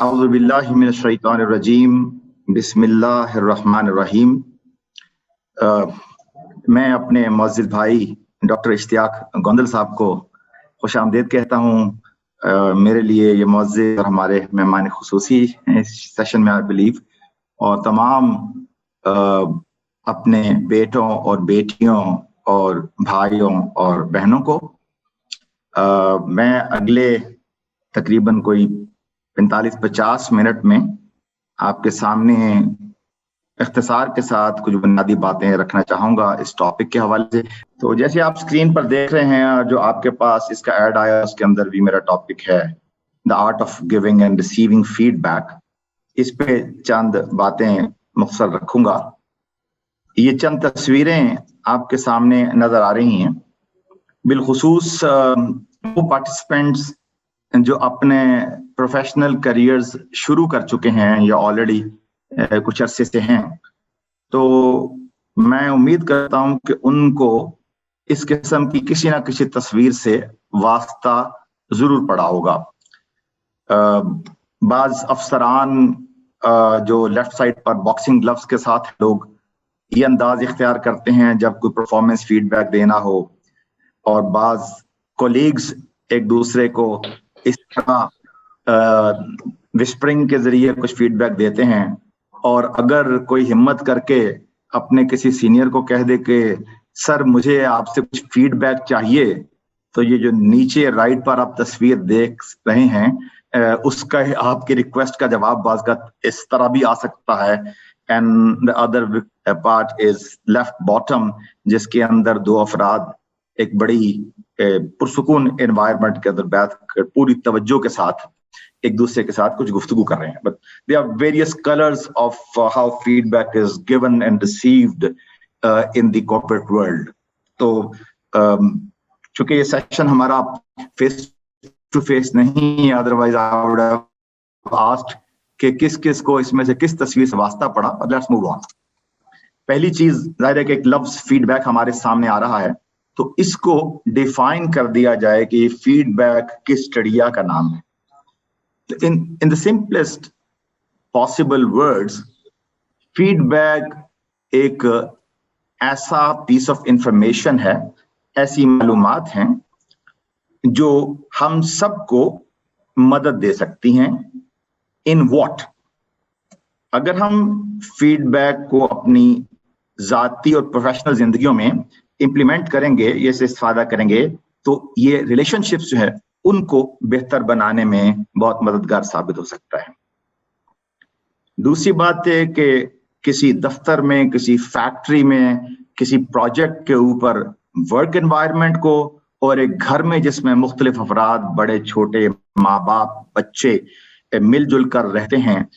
अऊज़ु बिल्लाहि मिनश शैतानिर रजीम बिस्मिल्लाहिर रहमानिर रहीम। मैं अपने मौजूद भाई डॉक्टर इश्तियाक गोंदल साहब को खुशामदीद कहता हूँ। मेरे लिए ये मौजूद और हमारे मेहमान खुसूसी इस सेशन में आई बिलीव, और तमाम अपने बेटों और बेटियों और भाइयों और बहनों को मैं अगले तकरीबन कोई 45-50 मिनट में आपके सामने इख्तिसार के साथ कुछ बुनियादी बातें रखना चाहूँगा इस टॉपिक के हवाले से। तो जैसे आप स्क्रीन पर देख रहे हैं, जो आपके पास इसका ऐड आया उसके अंदर भी मेरा टॉपिक है the art of giving and receiving feedback. इस पे चंद बातें मुख्तसर रखूंगा। ये चंद तस्वीरें आपके सामने नजर आ रही हैं, बिलखुसूस वो पार्टिसिपेंट्स जो अपने प्रोफेशनल करियर्स शुरू कर चुके हैं या ऑलरेडी कुछ अरसे से हैं। तो मैं उम्मीद करता हूं कि उनको इस किस्म की किसी ना किसी तस्वीर से वास्ता जरूर पड़ा होगा। बाज अफसरान जो लेफ्ट साइड पर बॉक्सिंग ग्लव्स के साथ लोग ये अंदाज इख्तियार करते हैं जब कोई परफॉर्मेंस फीडबैक देना हो, और बाज कोलीग्स एक दूसरे को इस तरह विस्परिंग के जरिए कुछ फीडबैक देते हैं। और अगर कोई हिम्मत करके अपने किसी सीनियर को कह दे कि सर मुझे आपसे कुछ फीडबैक चाहिए, तो ये जो नीचे राइट पर आप तस्वीर देख रहे हैं उसका आपकी रिक्वेस्ट का जवाब बाज़ का इस तरह भी आ सकता है। And the other part is left bottom, जिसके अंदर दो अफराद एक बड़ी पुरसुकून एनवायरनमेंट के अंदर बैठ कर पूरी तवज्जो के साथ एक दूसरे के साथ कुछ गुफ्तगू कर रहे हैं। But they are various colours of how feedback is given and received in the corporate world. तो चूंकि ये सेशन हमारा फेस टू फेस नहीं है, otherwise I would have asked कि किस किस को इसमें से किस तस्वीर से वास्ता पड़ा। Let's move on. पहली चीज जाहिर है कि एक लफ्ज फीडबैक हमारे सामने आ रहा है, तो इसको डिफाइन कर दिया जाए कि फीडबैक किस चिड़िया का नाम है। In the simplest possible words, feedback एक ऐसा piece of information है, ऐसी मालूमात हैं जो हम सबको मदद दे सकती हैं। In what? अगर हम फीडबैक को अपनी जाती और प्रोफेशनल जिंदगियों में इम्प्लीमेंट करेंगे, ये से इस्तेफादा करेंगे, तो ये रिलेशनशिप्स जो है उनको बेहतर बनाने में बहुत मददगार साबित हो सकता है। दूसरी बात है कि किसी दफ्तर में, किसी फैक्ट्री में, किसी प्रोजेक्ट के ऊपर वर्क एनवायरनमेंट को, और एक घर में जिसमें मुख्तलिफ अफराद, बड़े छोटे, माँ बाप, बच्चे मिलजुल कर रहते हैं,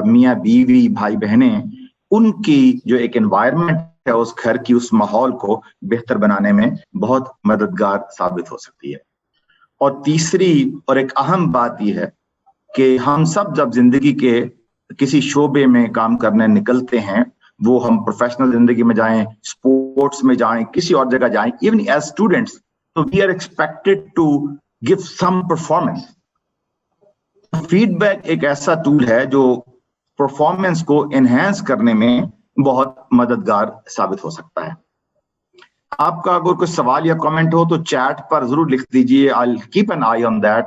मियाँ बीवी, भाई बहने, उनकी जो एक एनवायरनमेंट है उस घर की, उस माहौल को बेहतर बनाने में बहुत मददगार साबित हो सकती है। और तीसरी और एक अहम बात यह है कि हम सब जब जिंदगी के किसी शोबे में काम करने निकलते हैं, वो हम प्रोफेशनल जिंदगी में जाएं, स्पोर्ट्स में जाएं, किसी और जगह जाएं, इवन एज स्टूडेंट्स, तो we are expected to give some performance. Feedback एक ऐसा टूल है जो परफॉर्मेंस को एनहांस करने में बहुत मददगार साबित हो सकता है। आपका अगर कोई सवाल या कमेंट हो तो चैट पर जरूर लिख दीजिए। I keep an I on that.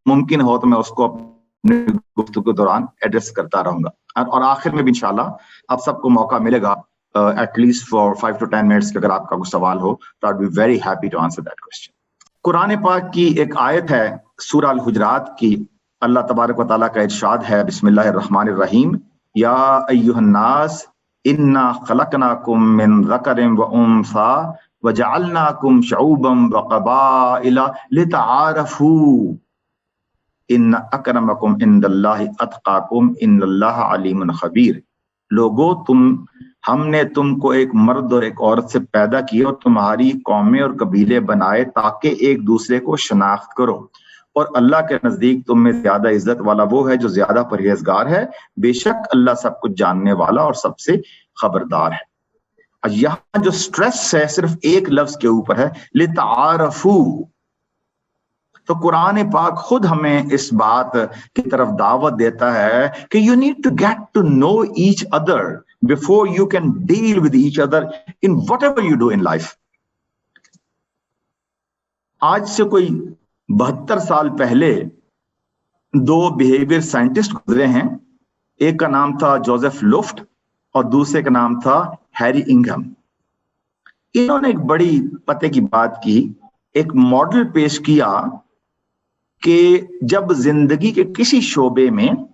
मुमकिन हो तो मैं उसको अपने गुफ्तगू के दौरान एड्रेस करता रहूंगा। और आखिर में भी इंशाल्लाह आप सबको मौका मिलेगा एटलीस्ट फॉर 5 to 10 मिनट्स कि अगर आपका कोई सवाल हो तो I would be very happy to answer that question. Quran पाक की एक आयत है सूरह अल हुजरात की। अल्लाह तबारक व तआला का इरशाद है, बिस्मिल्लाहिर रहमानिर रहीम, या अय्युहन नास इन्ना खलकनाकुम मिन ज़करिन व उन्सा व जअलनाकुम शुअबन व क़बाइला लितआरफू इन्ना अक्रमकुम इंदल्लाहि अत्क़ाकुम इन्नल्लाह अलीमुन खबीर। लोगो, हमने तुमको एक मर्द और एक औरत से पैदा किया और तुम्हारी कौमें और कबीले बनाए ताकि एक दूसरे को शनाख्त करो, और अल्लाह के नजदीक तुम में ज्यादा इज्जत वाला वो है जो ज्यादा परहेजगार है। बेशक अल्लाह सब कुछ जानने वाला और सबसे खबरदार है। यहाँ जो स्ट्रेस है सिर्फ एक लफ्ज के ऊपर है, लितारफू। तो कुरान पाक खुद हमें इस बात की तरफ दावत देता है कि you need to get to know each other before you can deal with each other in whatever you do in life. आज से कोई 72 साल पहले दो बिहेवियर साइंटिस्ट गुजरे हैं। एक का नाम था जोसेफ लुफ्ट और दूसरे का नाम था हैरी इंघम। इन्होंने एक बड़ी पते की बात की, एक मॉडल पेश किया कि जब जिंदगी के किसी शोबे में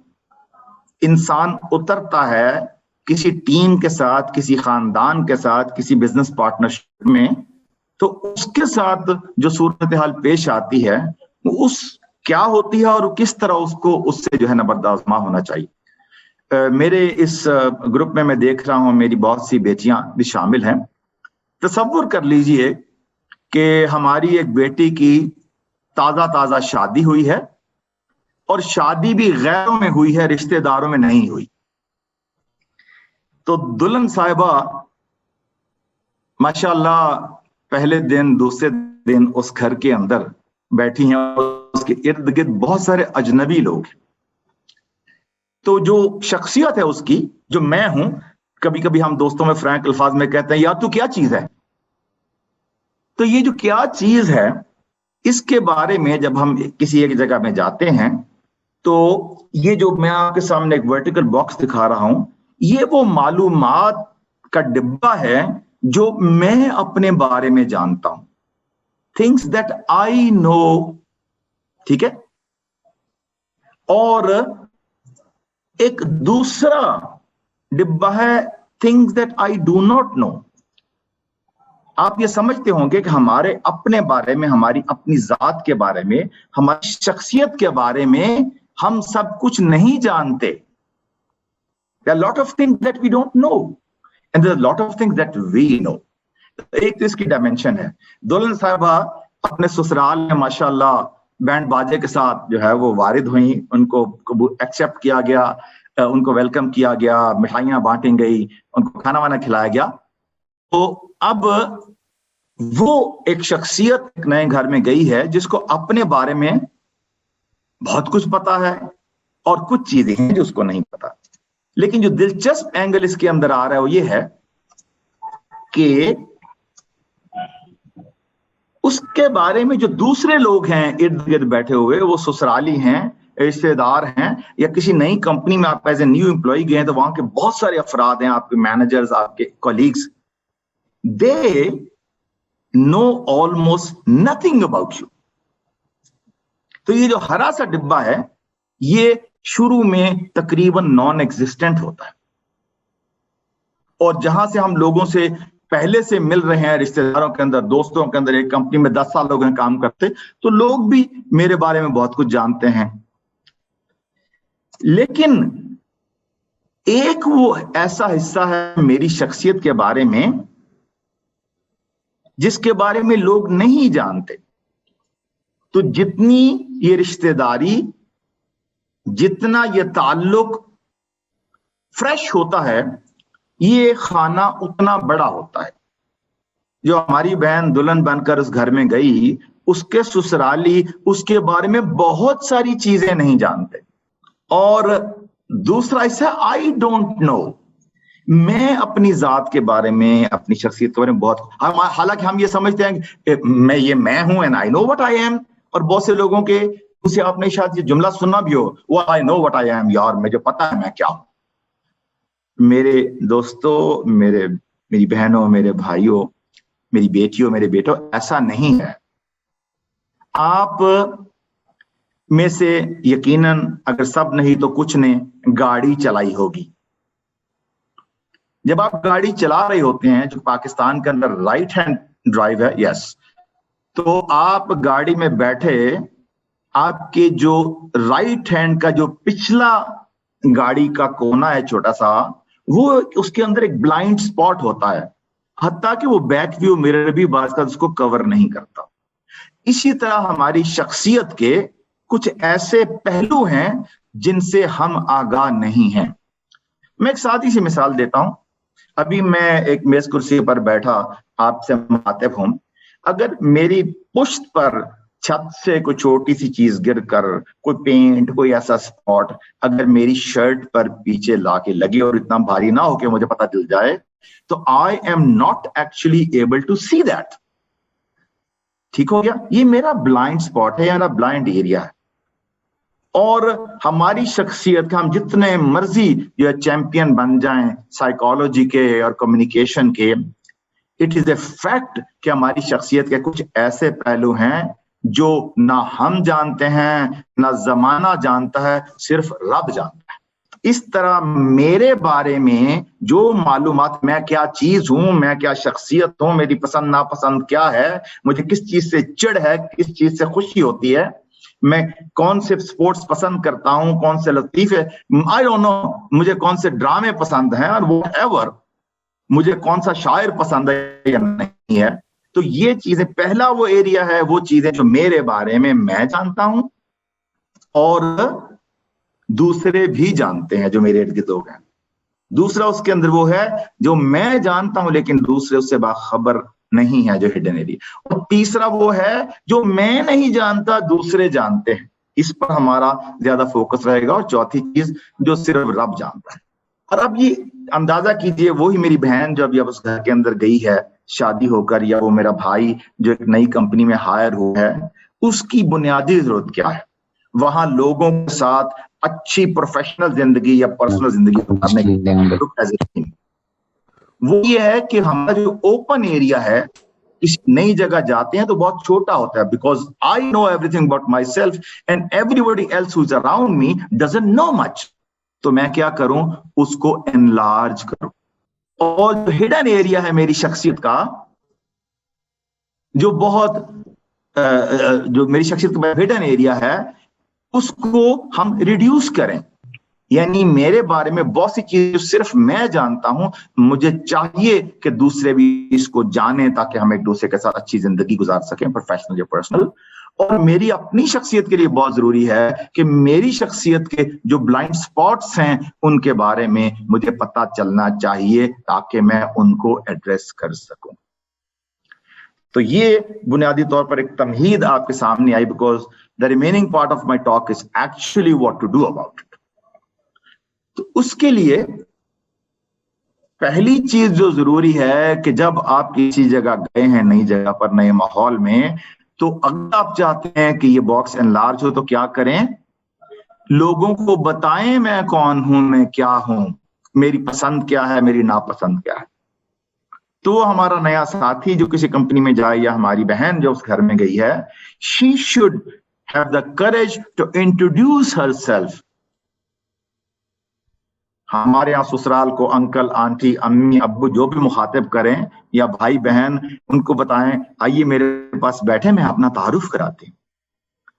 इंसान उतरता है, किसी टीम के साथ, किसी खानदान के साथ, किसी बिजनेस पार्टनरशिप में, तो उसके साथ जो सूरत हाल पेश आती है उस क्या होती है और किस तरह उसको उससे जो है ना बर्दाश्त होना चाहिए। मेरे इस ग्रुप में मैं देख रहा हूं मेरी बहुत सी बेटियां भी शामिल हैं। तसव्वुर कर लीजिए कि हमारी एक बेटी की ताजा शादी हुई है और शादी भी गैरों में हुई है, रिश्तेदारों में नहीं हुई। तो दुल्हन साहिबा माशाअल्लाह पहले दिन दूसरे दिन उस घर के अंदर बैठी हैं, उसके इर्द गिर्द बहुत सारे अजनबी लोग। तो जो शख्सियत है उसकी, जो मैं हूं, कभी कभी हम दोस्तों में फ्रैंक अल्फाज में कहते हैं यार तू क्या चीज है। तो ये जो क्या चीज है इसके बारे में जब हम किसी एक जगह में जाते हैं तो ये जो मैं आपके सामने एक वर्टिकल बॉक्स दिखा रहा हूं, ये वो मालूमात का डिब्बा है जो मैं अपने बारे में जानता हूं, थिंग्स दैट आई नो, ठीक है। और एक दूसरा डिब्बा है things that I do not know. आप ये समझते होंगे कि हमारे अपने बारे में, हमारी अपनी जात के बारे में, हमारी शख्सियत के बारे में हम सब कुछ नहीं जानते। There are a lot of things that we don't know and there are a lot of things that we know. एक तो इसकी डायमेंशन है। दुल्हन साहिबा अपने ससुराल में माशाल्लाह बैंड बाजे के साथ जो है वो वारिद हुई, उनको एक्सेप्ट किया गया, उनको वेलकम किया गया, मिठाइयां बांटी गई, उनको खाना वाना खिलाया गया। तो अब वो एक शख्सियत एक नए घर में गई है जिसको अपने बारे में बहुत कुछ पता है और कुछ चीजें हैं जो उसको नहीं पता। लेकिन जो दिलचस्प एंगल इसके अंदर आ रहा है वो ये है कि उसके बारे में जो दूसरे लोग हैं इर्द गिर्द बैठे हुए, वो ससुराली हैं, रिश्तेदार हैं, या किसी नई कंपनी में आप एज ए न्यू एम्प्लॉय गए हैं तो वहां के बहुत सारे अफराद हैं, आपके मैनेजर्स, आपके colleagues, they know almost nothing about you. तो ये जो हरा सा डिब्बा है ये शुरू में तकरीबन नॉन एग्जिस्टेंट होता है, और जहां से हम लोगों से पहले से मिल रहे हैं, रिश्तेदारों के अंदर, दोस्तों के अंदर, एक कंपनी में 10 साल लोग हैं काम करते, तो लोग भी मेरे बारे में बहुत कुछ जानते हैं। लेकिन एक वो ऐसा हिस्सा है मेरी शख्सियत के बारे में जिसके बारे में लोग नहीं जानते। तो जितनी ये रिश्तेदारी, जितना ये ताल्लुक फ्रेश होता है, ये खाना उतना बड़ा होता है। जो हमारी बहन दुल्हन बनकर उस घर में गई, उसके ससुराली उसके बारे में बहुत सारी चीजें नहीं जानते। और दूसरा हिस्सा आई डोंट नो, मैं अपनी जात के बारे में, अपनी शख्सियत के बारे में बहुत, हालांकि हम ये समझते हैं कि मैं हूं and I know what I am, और बहुत से लोगों के उसे आपने शायद ये जुमला सुना भी हो, वो I know what I am, यार मुझे पता है मैं क्या हूं। मेरे दोस्तों, मेरी बहनों, मेरे भाइयों, मेरी बेटियों, मेरे बेटों, ऐसा नहीं है। आप में से यकीनन अगर सब नहीं तो कुछ ने गाड़ी चलाई होगी। जब आप गाड़ी चला रहे होते हैं, जो पाकिस्तान के अंदर राइट हैंड ड्राइव है, यस, तो आप गाड़ी में बैठे, आपके जो राइट हैंड का जो पिछला गाड़ी का कोना है छोटा सा, वो उसके अंदर एक ब्लाइंड स्पॉट होता है, हत्ता कि वो बैक व्यू मिरर भी बाज़ का उसको कवर नहीं करता। इसी तरह हमारी शख्सियत के कुछ ऐसे पहलू हैं जिनसे हम आगाह नहीं हैं। मैं एक सादी सी मिसाल देता हूं। अभी मैं एक मेज कुर्सी पर बैठा आपसे मुखातिब हूं, अगर मेरी पुश्त पर छत से कोई छोटी सी चीज गिर कर, कोई पेंट, कोई ऐसा स्पॉट अगर मेरी शर्ट पर पीछे लाके लगे और इतना भारी ना हो कि मुझे पता चल जाए, तो I am not actually able to see that. ठीक हो गया? ये मेरा ब्लाइंड स्पॉट है, मेरा ब्लाइंड एरिया है। और हमारी शख्सियत का हम जितने मर्जी जो चैंपियन बन जाएं साइकोलॉजी के और कम्युनिकेशन के, इट इज ए फैक्ट कि हमारी शख्सियत के कुछ ऐसे पहलू हैं जो ना हम जानते हैं, ना जमाना जानता है, सिर्फ रब जानता है। इस तरह मेरे बारे में जो मालूमात, मैं क्या चीज हूं, मैं क्या शख्सियत हूं, मेरी पसंद नापसंद क्या है, मुझे किस चीज से चिढ़ है, किस चीज से खुशी होती है, मैं कौन से स्पोर्ट्स पसंद करता हूं, कौन से लतीफे, आई डोंट नो, मुझे कौन से ड्रामे पसंद हैं, और वो एवर मुझे कौन सा शायर पसंद है या नहीं है। तो ये चीजें, पहला वो एरिया है, वो चीजें जो मेरे बारे में मैं जानता हूं और दूसरे भी जानते हैं जो मेरे इर्द गिर्द लोग हैं। दूसरा उसके अंदर वो है जो मैं जानता हूं लेकिन दूसरे उससे बाखबर नहीं है, जो हिडन एरिया। और तीसरा वो है जो मैं नहीं जानता, दूसरे जानते हैं, इस पर हमारा ज्यादा फोकस रहेगा। और चौथी चीज जो सिर्फ रब जानता है। और अब ये अंदाजा कीजिए, वही मेरी बहन जो अभी अब उस घर के अंदर गई है शादी होकर, या वो मेरा भाई जो एक नई कंपनी में हायर हुआ है, उसकी बुनियादी जरूरत क्या है? वहां लोगों के साथ अच्छी प्रोफेशनल जिंदगी या पर्सनल जिंदगी गुजारने की वो ये है कि हमारा जो ओपन एरिया है, किसी नई जगह जाते हैं तो बहुत छोटा होता है, because I know everything about my self and everybody else who is around me doesn't know much. तो मैं क्या करूं? उसको एनलार्ज करूं। और जो हिडन एरिया है मेरी शख्सियत का, जो बहुत जो मेरी शख्सियत का हिडन एरिया है, उसको हम रिड्यूस करें। यानी मेरे बारे में बहुत सी चीजें सिर्फ मैं जानता हूं, मुझे चाहिए कि दूसरे भी इसको जाने, ताकि हम एक दूसरे के साथ अच्छी जिंदगी गुजार सकें, प्रोफेशनल या पर्सनल। और मेरी अपनी शख्सियत के लिए बहुत जरूरी है कि मेरी शख्सियत के जो ब्लाइंड स्पॉट्स हैं उनके बारे में मुझे पता चलना चाहिए, ताकि मैं उनको एड्रेस कर सकूं। तो ये बुनियादी तौर पर एक तमहीद आपके सामने आई, because the remaining part of my talk is actually what to do about it. तो उसके लिए पहली चीज जो जरूरी है कि जब आप किसी जगह गए हैं, नई जगह पर, नए माहौल में, तो अगर आप चाहते हैं कि ये बॉक्स एनलार्ज हो तो क्या करें? लोगों को बताएं मैं कौन हूं, मैं क्या हूं, मेरी पसंद क्या है, मेरी नापसंद क्या है। तो हमारा नया साथी जो किसी कंपनी में जाए, या हमारी बहन जो उस घर में गई है, she should have the courage to introduce herself. हमारे यहाँ ससुराल को अंकल, आंटी, अम्मी, अब्बू जो भी मुखातिब करें, या भाई बहन, उनको बताएं, आइए मेरे पास बैठे, मैं अपना तारुफ कराती हूँ,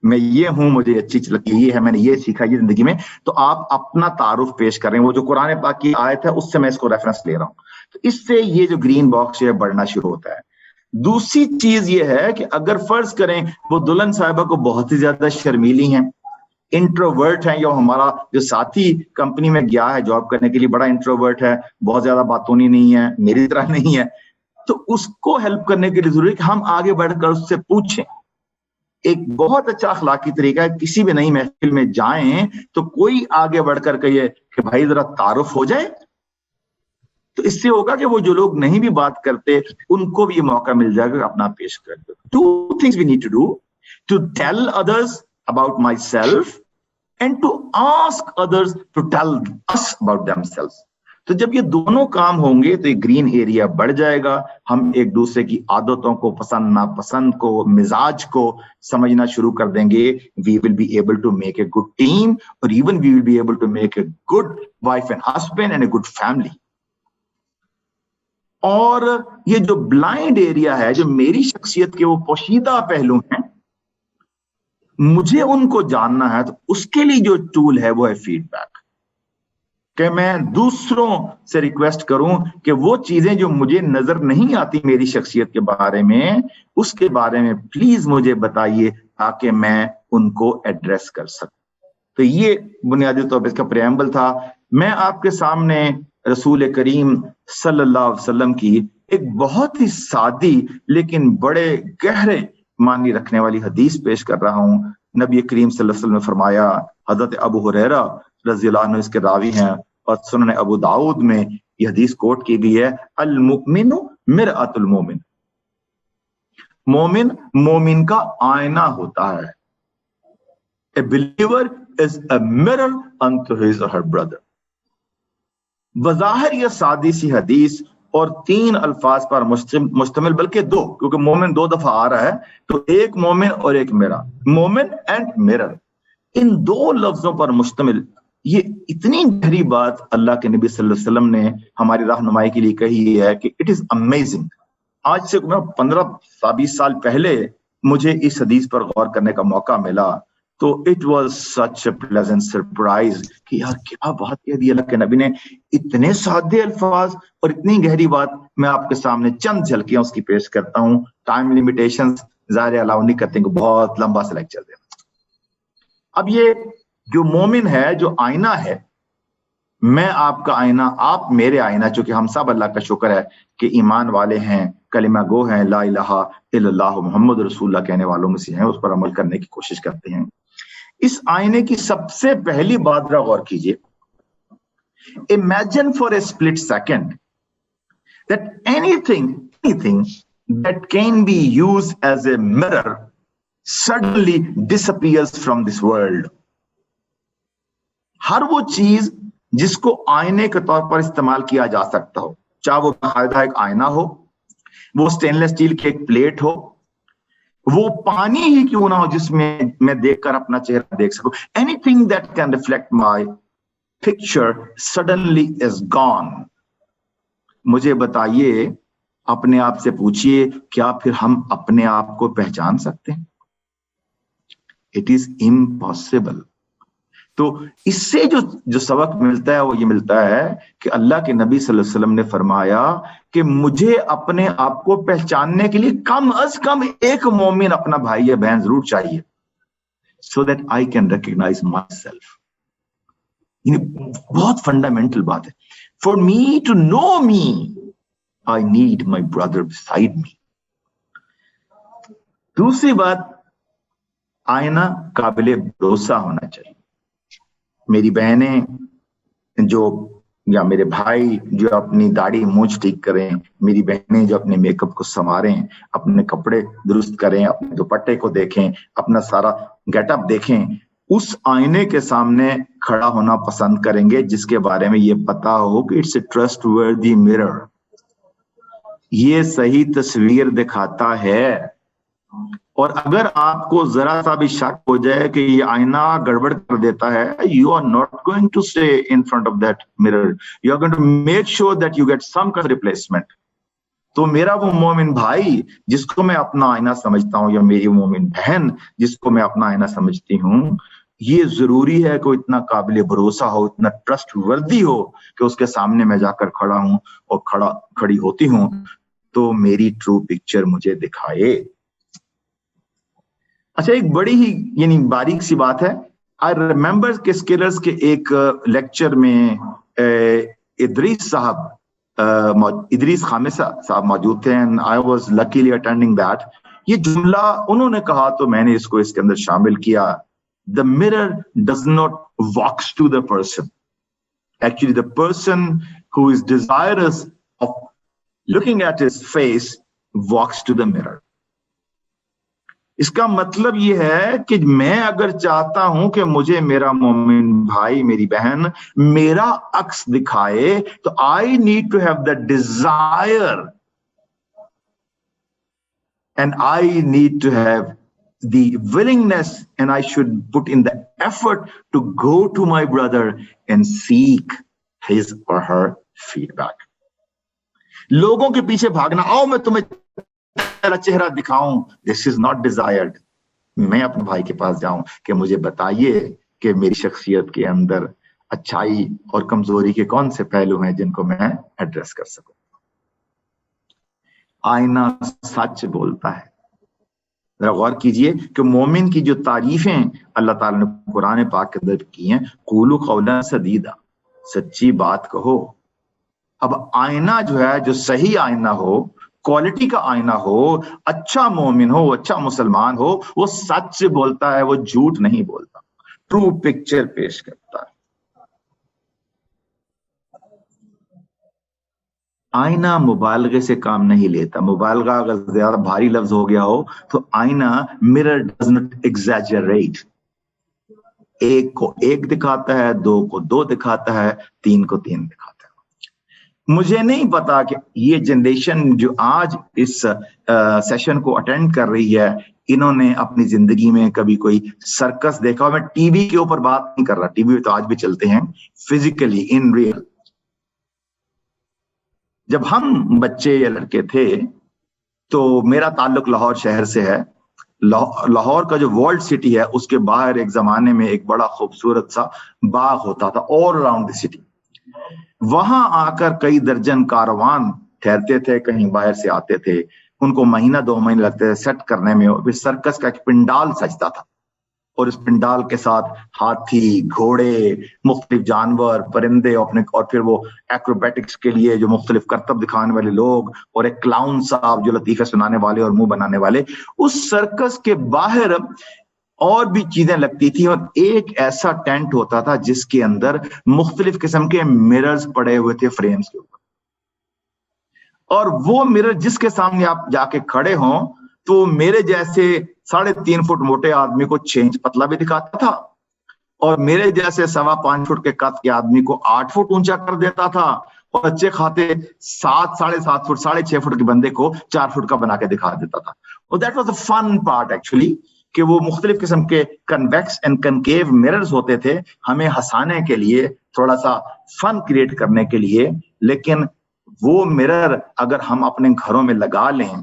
मैं ये हूं, मुझे अच्छी चीज लगती है, ये है, मैंने ये सीखा ये जिंदगी में। तो आप अपना तारुफ पेश करें। वो जो कुरान पाक की आयत है उससे मैं इसको रेफरेंस ले रहा हूं। तो इससे ये जो ग्रीन बॉक्स है बढ़ना शुरू होता है। दूसरी चीज ये है कि अगर फर्ज करें वो दुल्हन साहिबा को बहुत ही ज्यादा शर्मीली हैं, इंट्रोवर्ट है, या हमारा जो साथी कंपनी में गया है जॉब करने के लिए बड़ा इंट्रोवर्ट है, बहुत ज्यादा बातूनी नहीं है, मेरी तरह नहीं है, तो उसको हेल्प करने के लिए जरूरी है कि हम आगे बढ़कर उससे पूछें। एक बहुत अच्छा अखलाकी तरीका है, किसी भी नई महफिल में जाएं तो कोई आगे बढ़कर कहे कि भाई जरा तारुफ हो जाए। तो इससे होगा कि वो जो लोग नहीं भी बात करते उनको भी ये मौका मिल जाएगा अपना पेश कर दो। Two things we need to do, to tell others about myself and to ask others to tell us about themselves। तो जब ये दोनों काम होंगे तो ये ग्रीन एरिया बढ़ जाएगा। हम एक दूसरे की आदतों को, पसंद नापसंद को, मिजाज को समझना शुरू कर देंगे। We will be able to make a good team, or even we will be able to make a good wife and husband and a good family। और ये जो ब्लाइंड एरिया है, जो मेरी शख्सियत के वो पोशीदा पहलू हैं, मुझे उनको जानना है। तो उसके लिए जो टूल है वो है फीडबैक, कि मैं दूसरों से रिक्वेस्ट करूं कि वो चीजें जो मुझे नजर नहीं आती मेरी शख्सियत के बारे में, उसके बारे में प्लीज मुझे बताइए, ताकि मैं उनको एड्रेस कर सकूं। तो ये बुनियादी तौर पर इसका प्रेम्बल था। मैं आपके सामने रसूल करीम सल्लल्लाहु अलैहि वसल्लम की एक बहुत ही सादी लेकिन बड़े गहरे मानी रखने वाली हदीस पेश कर रहा हूँ। नबी करीम सल्लल्लाहु अलैहि वसल्लम ने फरमाया, हजरत अबू हुरैरा रज़ियल्लाहु अन्हु इसके रावी हैं और सुनन अबू दाऊद में यह हदीस कोट की गई है, अल मुमिनु मिरअतुल मोमिन, मोमिन मोमिन का आईना होता है। A believer is a mirror unto his or her brother. बज़ाहिर यह सादी सी हदीस और 3 अल्फाज पर मुश्तमिल, बल्कि 2, क्योंकि मोमिन 2 दफा आ रहा है, तो एक मोमिन और एक मेरा, मोमिन एंड मिरर, इन 2 लफ्जों पर मुश्तमिल ये इतनी गहरी बात अल्लाह के नबी सल्लल्लाहु अलैहि वसल्लम ने हमारी रहनुमाई के लिए कही है कि इट इज अमेजिंग। आज से 15-20 साल पहले मुझे इस हदीस पर गौर करने का मौका मिला, तो it was such a pleasant surprise कि यार क्या बात कह दी अल्लाह के नबी ने, इतने सादे अल्फाज और इतनी गहरी बात। मैं आपके सामने चंद झलकियां उसकी पेश करता हूं, टाइम लिमिटेशंस ज़ाहिर अलाउ नहीं करते कि बहुत लंबा सा लेक्चर देना। अब ये जो मोमिन है, जो आईना है, मैं आपका आईना, आप मेरे आईना, चूंकि हम सब अल्लाह का शुक्र है कि ईमान वाले हैं, कलिमा गो हैं, ला इलाहा इल्लल्लाह मुहम्मद रसूलुल्लाह कहने वालों में से हैं, उस पर अमल करने की कोशिश करते हैं। इस आईने की सबसे पहली बात जरा गौर कीजिए, imagine for a split second that anything that can be used as a mirror suddenly disappears from this world. हर वो चीज जिसको आईने के तौर पर इस्तेमाल किया जा सकता हो, चाहे वो बाकायदा एक आईना हो, वो स्टेनलेस स्टील की एक प्लेट हो, वो पानी ही क्यों ना हो जिसमें मैं देखकर अपना चेहरा देख सकूं, anything that can reflect my picture suddenly is gone. मुझे बताइए, अपने आप से पूछिए, क्या फिर हम अपने आप को पहचान सकते हैं? It is impossible. तो इससे जो सबक मिलता है वो ये मिलता है कि अल्लाह के नबी सल्लल्लाहु अलैहि वसल्लम ने फरमाया कि मुझे अपने आप को पहचानने के लिए कम अज कम एक मोमिन अपना भाई या बहन जरूर चाहिए, so that I can recognise myself. बहुत फंडामेंटल बात है। For me to know me I need my brother beside me. दूसरी बात, आईना काबिले भरोसा होना चाहिए। मेरी बहनें जो, या मेरे भाई जो अपनी दाढ़ी मूंछ ठीक करें, मेरी बहनें जो अपने मेकअप को संवारें, अपने कपड़े दुरुस्त करें, अपने दुपट्टे को देखें, अपना सारा गेटअप देखें, उस आईने के सामने खड़ा होना पसंद करेंगे जिसके बारे में ये पता हो कि इट्स ए ट्रस्टवर्दी मिरर, ये सही तस्वीर दिखाता है। और अगर आपको जरा सा भी शक हो जाए कि ये आईना गड़बड़ कर देता है, you are not going to stay in front of that mirror, you are going to make sure that you get some kind of replacement. तो मेरा वो मोमिन भाई जिसको मैं अपना आईना समझता हूँ, या मेरी मोमिन बहन जिसको मैं अपना आईना समझती हूँ, ये जरूरी है कि वो इतना काबिल भरोसा हो, इतना ट्रस्टवर्दी हो कि उसके सामने मैं जाकर खड़ा हूं और खड़ी होती हूँ तो मेरी ट्रू पिक्चर मुझे दिखाए। अच्छा, एक बड़ी ही यानी बारीक सी बात है। आई रिमेम्बर के स्किलर्स के एक लेक्चर में इदरीस खामिसा साहब मौजूद थे, and I was luckily attending that. ये जुमला उन्होंने कहा तो मैंने इसको इसके अंदर शामिल किया। The mirror does not walks to the person, actually the person who is desirous of looking at his face walks to the mirror. इसका मतलब ये है कि मैं अगर चाहता हूं कि मुझे मेरा मोमिन भाई, मेरी बहन मेरा अक्स दिखाए, तो I need to have the desire and I need to have the willingness, and I should put in the effort to go to my brother and seek his or her feedback. लोगों के पीछे भागना, आओ मैं तुम्हें तेरा चेहरा दिखाऊं, दिस इज नॉट डिजायर्ड। मैं अपने भाई के पास जाऊं कि मुझे बताइए कि मेरी शख्सियत के अंदर अच्छाई और कमजोरी के कौन से पहलू हैं जिनको मैं एड्रेस कर सकूं। आईना सच बोलता है। जरा गौर कीजिए कि मोमिन की जो तारीफें अल्लाह ताला ने कुरान पाक के अंदर की हैं, कूलू कौलन सदीदा, सच्ची बात कहो। अब आईना जो है, जो सही आईना हो, क्वालिटी का आईना हो, अच्छा मोमिन हो, अच्छा मुसलमान हो, वो सच बोलता है, वो झूठ नहीं बोलता, ट्रू पिक्चर पेश करता है। आईना मुबालगे से काम नहीं लेता। मुबालगा अगर ज्यादा भारी लफ्ज हो गया हो तो आईना, मिरर डज नॉट एग्जैजरेट। एक को एक दिखाता है, दो को दो दिखाता है, तीन को तीन दिखाता है। मुझे नहीं पता कि ये जनरेशन जो आज इस सेशन को अटेंड कर रही है, इन्होंने अपनी जिंदगी में कभी कोई सर्कस देखा हो। मैं टीवी के ऊपर बात नहीं कर रहा, टीवी तो आज भी चलते हैं, फिजिकली इन रियल। जब हम बच्चे या लड़के थे तो मेरा ताल्लुक लाहौर शहर से है। लाहौर का जो वर्ल्ड सिटी है उसके बाहर एक जमाने में एक बड़ा खूबसूरत सा बाग होता था ऑल अराउंड द सिटी। वहां आकर कई दर्जन कारवान ठहरते थे, कहीं बाहर से आते थे, उनको महीना 2 महीने लगते थे सेट करने में। फिर सर्कस का एक पिंडाल सजता था और इस पिंडाल के साथ हाथी, घोड़े, मुख्तलिफ जानवर, परिंदे और फिर वो एक्रोबैटिक्स के लिए जो मुख्तलिफ करतब दिखाने वाले लोग, और एक क्लाउन साहब जो लतीफे सुनाने वाले और मुंह बनाने वाले। उस सर्कस के बाहर और भी चीजें लगती थी और एक ऐसा टेंट होता था जिसके अंदर मुख्तलिफ किस्म के मिरर्स पड़े हुए थे फ्रेम्स के ऊपर, और वो मिरर जिसके सामने आप जाके खड़े हों तो मेरे जैसे 3.5 फुट मोटे आदमी को 6 इंच पतला भी दिखाता था, और मेरे जैसे 5.25 फुट के कद के आदमी को 8 फुट ऊंचा कर देता था, और अच्छे खाते 7.5 फुट 6.5 फुट के बंदे को 4 फुट का बना के दिखा देता था। और that was the fun part actually, कि वो मुख्तलिफ किस्म के कन्वेक्स एंड कनकेव मिरर्स होते थे हमें हंसाने के लिए, थोड़ा सा फन क्रिएट करने के लिए। लेकिन वो मिरर अगर हम अपने घरों में लगा लें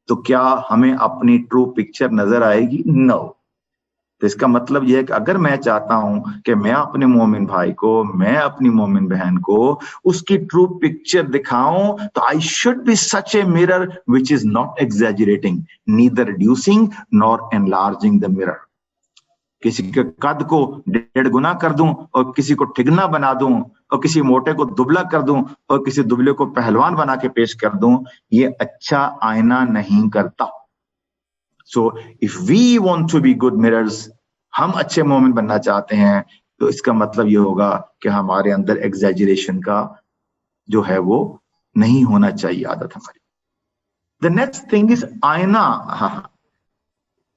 तो क्या हमें अपनी ट्रू पिक्चर नजर आएगी? नो। तो इसका मतलब यह है कि अगर मैं चाहता हूं कि मैं अपने मोमिन भाई को, मैं अपनी मोमिन बहन को उसकी ट्रू पिक्चर दिखाऊं, तो I should be such a mirror which is not exaggerating, neither reducing nor enlarging the mirror. किसी के कद को 1.5 गुना कर दूं और किसी को ठिगना बना दूं, और किसी मोटे को दुबला कर दूं और किसी दुबले को पहलवान बना के पेश कर दूं, ये अच्छा आईना नहीं करता। So if we want to be good mirrors, हम अच्छे मोमिन बनना चाहते हैं, तो इसका मतलब ये होगा कि हमारे अंदर एग्जैजरेशन का जो है वो नहीं होना चाहिए आदत हमारी। द नेक्स्ट थिंग इज आईना। हाँ,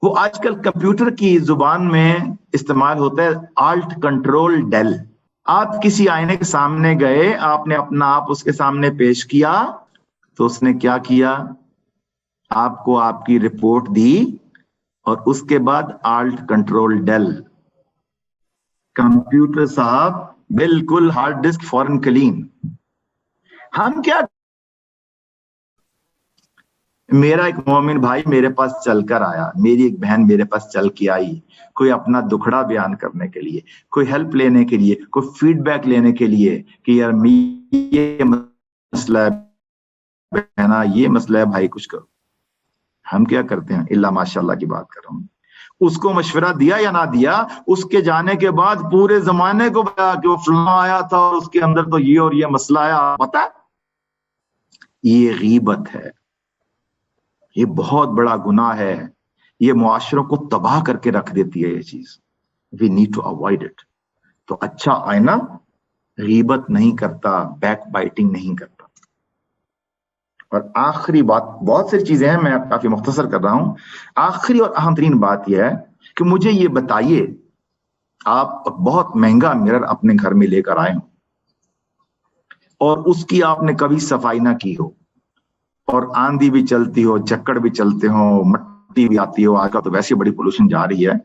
वो आजकल कंप्यूटर की जुबान में इस्तेमाल होता है, आल्ट कंट्रोल डेल। आप किसी आईने के सामने गए, आपने अपना आप उसके सामने पेश किया, तो उसने क्या किया? आपको आपकी रिपोर्ट दी, और उसके बाद आल्ट कंट्रोल डेल। कंप्यूटर साहब बिल्कुल हार्ड डिस्क फॉरन क्लीन। हम क्या, मेरा एक मोमिन भाई मेरे पास चलकर आया, मेरी एक बहन मेरे पास चल के आई, कोई अपना दुखड़ा बयान करने के लिए, कोई हेल्प लेने के लिए, कोई फीडबैक लेने के लिए कि यार ये मसला है बहना, ये मसला है भाई, कुछ करो। हम क्या करते हैं? इल्ला माशाल्लाह की बात कर रहा हूं। उसको मशवरा दिया या ना दिया, उसके जाने के बाद पूरे जमाने को बताया कि वो फलाना आया था और उसके अंदर तो ये और ये मसला आया। पता है, ये गीबत है, ये बहुत बड़ा गुनाह है, ये मुआशरों को तबाह करके रख देती है ये चीज। We need to avoid it. तो अच्छा आईना गीबत नहीं करता, बैक बाइटिंग नहीं करता। और आखिरी बात, बहुत सारी चीजें हैं, मैं काफी मुख्तसर कर रहा हूं। आखिरी और अहम तरीन बात यह है कि मुझे ये बताइए, आप बहुत महंगा मिरर अपने घर में लेकर आए हो और उसकी आपने कभी सफाई ना की हो, और आंधी भी चलती हो, झक्कड़ भी चलते हो, मट्टी भी आती हो, आजकल तो वैसे बड़ी पोल्यूशन जा रही है।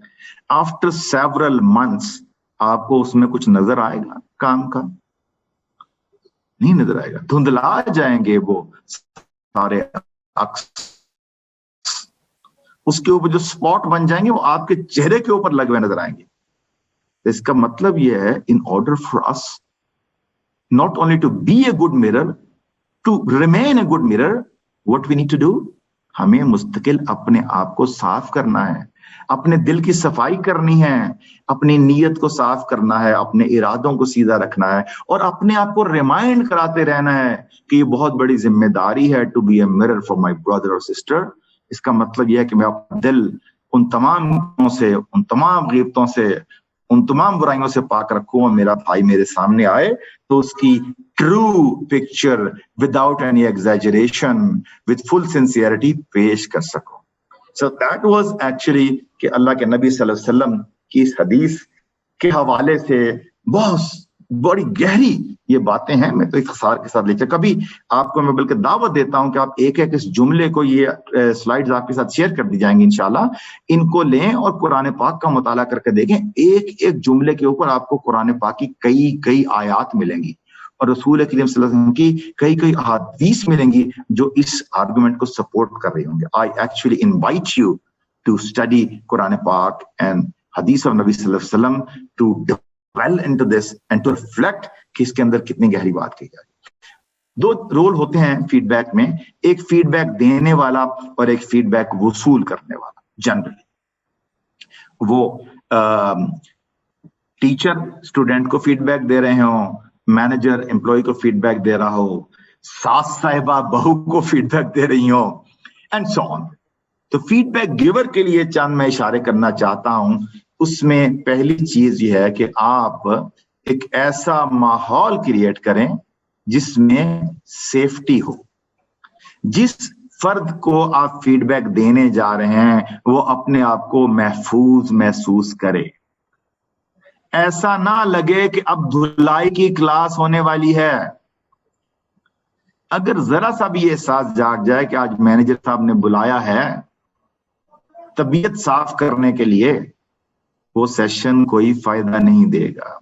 आफ्टर सेवरल मंथ्स आपको उसमें कुछ नजर आएगा काम का? नहीं नजर आएगा, धुंधला जाएंगे वो सारे अक्स, उसके ऊपर जो स्पॉट बन जाएंगे वो आपके चेहरे के ऊपर लगे हुए नजर आएंगे। इसका मतलब यह है, in order for us not only to be a good mirror, to remain a good mirror, what we need to do, हमें मुस्तकिल अपने आप को साफ करना है, अपने दिल की सफाई करनी है, अपनी नीयत को साफ करना है, अपने इरादों को सीधा रखना है और अपने आप को रिमाइंड कराते रहना है कि ये बहुत बड़ी जिम्मेदारी है to be a mirror for my brother और सिस्टर। इसका मतलब यह है कि मैं अपना दिल उन तमाम से, उन तमाम गिबतों से, उन तमाम बुराइयों से पाक रखूं और मेरा भाई मेरे सामने आए तो उसकी true picture without any exaggeration with full sincerity पेश कर सकूं। So that was actually कि अल्लाह के नबी सल्लल्लाहु अलैहि वसल्लम की इस हदीस के हवाले से बहुत बड़ी गहरी ये बातें हैं। मैं तो इख्तिसार के साथ लेकर कभी आपको मैं बल्कि दावत देता हूं कि आप एक एक इस जुमले को, ये स्लाइड्स आपके साथ शेयर कर दी जाएंगी इंशाल्लाह, इनको लें और कुरान पाक का मुताला करके देखें। एक एक जुमले के ऊपर आपको कुरान पाक की कई कई आयात मिलेंगी और रसूल करीम सल्लल्लाहु अलैहि वसल्लम की कई कई हदीस मिलेंगी जो इस आर्गुमेंट को सपोर्ट कर रही होंगे। I actually invite you to study Quran पाक एंड हदीस ऑफ नबी सल्लल्लाहु अलैहि वसल्लम to dwell into this and to reflect कि इसके अंदर कितनी गहरी बात की जाए। दो रोल होते हैं फीडबैक में, एक फीडबैक देने वाला और एक फीडबैक वसूल करने वाला। जनरली वो टीचर स्टूडेंट को फीडबैक दे रहे हो, मैनेजर एम्प्लॉय को फीडबैक दे रहा हो, सास साहिबा बहू को फीडबैक दे रही हो एंड सो ऑन। तो फीडबैक गिवर के लिए चंद मैं इशारे करना चाहता हूं। उसमें पहली चीज ये है कि आप एक ऐसा माहौल क्रिएट करें जिसमें सेफ्टी हो। जिस फर्द को आप फीडबैक देने जा रहे हैं वो अपने आप को महफूज महसूस करे। ऐसा ना लगे कि अब धुलाई की क्लास होने वाली है। अगर जरा सा भी ये एहसास जाग जाए कि आज मैनेजर साहब ने बुलाया है तबीयत साफ करने के लिए, वो सेशन कोई फायदा नहीं देगा।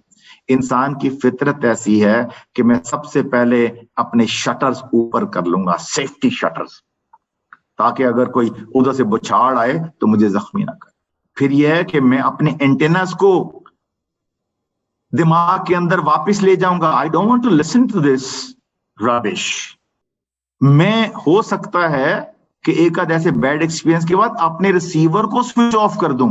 इंसान की फितरत ऐसी है कि मैं सबसे पहले अपने शटर्स ऊपर कर लूंगा, सेफ्टी शटर्स, ताकि अगर कोई उधर से बुछाड़ आए तो मुझे जख्मी ना करे। फिर यह है कि मैं अपने एंटेनास को दिमाग के अंदर वापस ले जाऊंगा। I don't want to listen to this rubbish. मैं हो सकता है कि एक आध ऐसे बैड एक्सपीरियंस के बाद अपने रिसीवर को स्विच ऑफ कर दूं।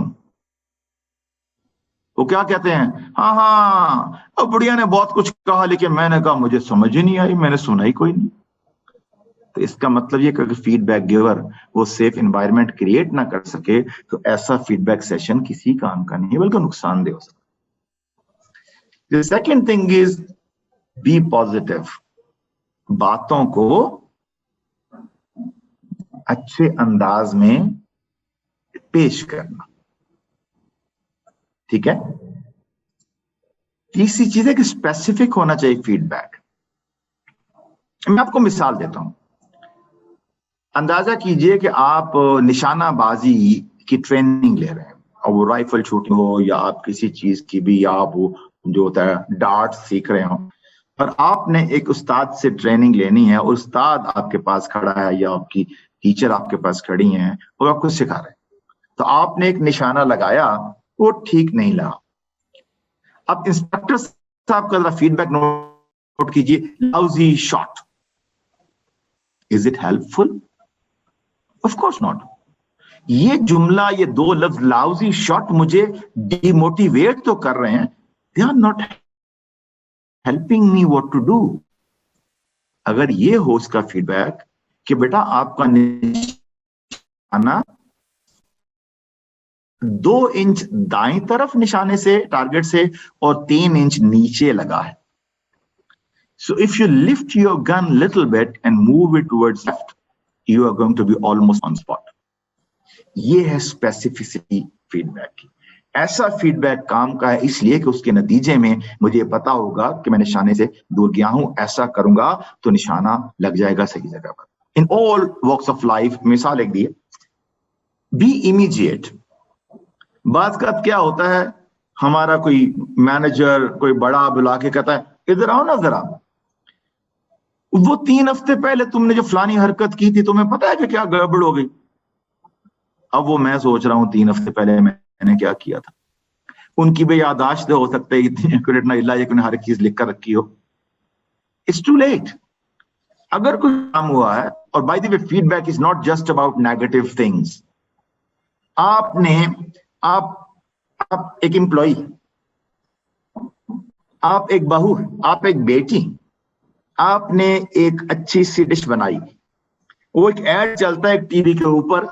वो क्या कहते हैं, हाँ अब बुढ़िया ने बहुत कुछ कहा लेकिन मैंने कहा मुझे समझ ही नहीं आई, मैंने सुना ही कोई नहीं। तो इसका मतलब ये कि अगर फीडबैक गिवर वो सेफ एनवायरनमेंट क्रिएट ना कर सके तो ऐसा फीडबैक सेशन किसी काम का नहीं बल्कि नुकसानदेह हो सकता है। The second thing is be positive. बातों को अच्छे अंदाज में पेश करना, ठीक है। तीसरी चीज है कि स्पेसिफिक होना चाहिए फीडबैक। मैं आपको मिसाल देता हूं। अंदाजा कीजिए कि आप निशानाबाजी की ट्रेनिंग ले रहे हैं, और वो राइफल शूटिंग हो या आप किसी चीज की भी, या आप वो जो होता है डार्ट सीख रहे हो, और आपने एक उस्ताद से ट्रेनिंग लेनी है, और उस्ताद आपके पास खड़ा है या आपकी टीचर आपके पास खड़ी हैं और आपको सिखा रहे हैं। तो आपने एक निशाना लगाया, वो ठीक नहीं लगा। अब इंस्ट्रक्टर साहब का फीडबैक नोट कीजिए, lousy shot. Is it helpful? Of course not. ये जुमला, ये दो लफ्ज लाउजी शॉट मुझे डिमोटिवेट तो कर रहे हैं, they are not helping me what to do. अगर ये हो उसका फीडबैक कि बेटा आपका निशाना 2 इंच दाईं तरफ निशाने से, टारगेट से, और 3 इंच नीचे लगा है। So if you lift your gun little bit and move it towards left, you are going to be almost on spot. ये है स्पेसिफिसिटी फीडबैक की। ऐसा फीडबैक काम का है इसलिए कि उसके नतीजे में मुझे पता होगा कि मैं निशाने से दूर गया हूं, ऐसा करूंगा तो निशाना लग जाएगा सही जगह पर। In all walks of life, मिसाल एक दिए, बी इमीडिएट। बात का क्या होता है, हमारा कोई मैनेजर, कोई बड़ा बुला के कहता है इधर आओ ना जरा, वो 3 हफ्ते पहले तुमने जो फलानी हरकत की थी तुम्हें पता है कि क्या गड़बड़ हो गई। अब वो मैं सोच रहा हूं 3 हफ्ते पहले मैंने क्या किया था। उनकी भी याददाश्त हो सकता है इतनी एक्यूरेट ना इला कि हर चीज लिख कर रखी हो। It's too late. अगर कोई काम हुआ है, और by the way feedback is not just about negative things. आपने आप एक एम्प्लॉय, आप एक बहू, आप एक बेटी, आपने एक अच्छी सी डिश बनाई, वो एक ऐड चलता है एक टीवी के ऊपर,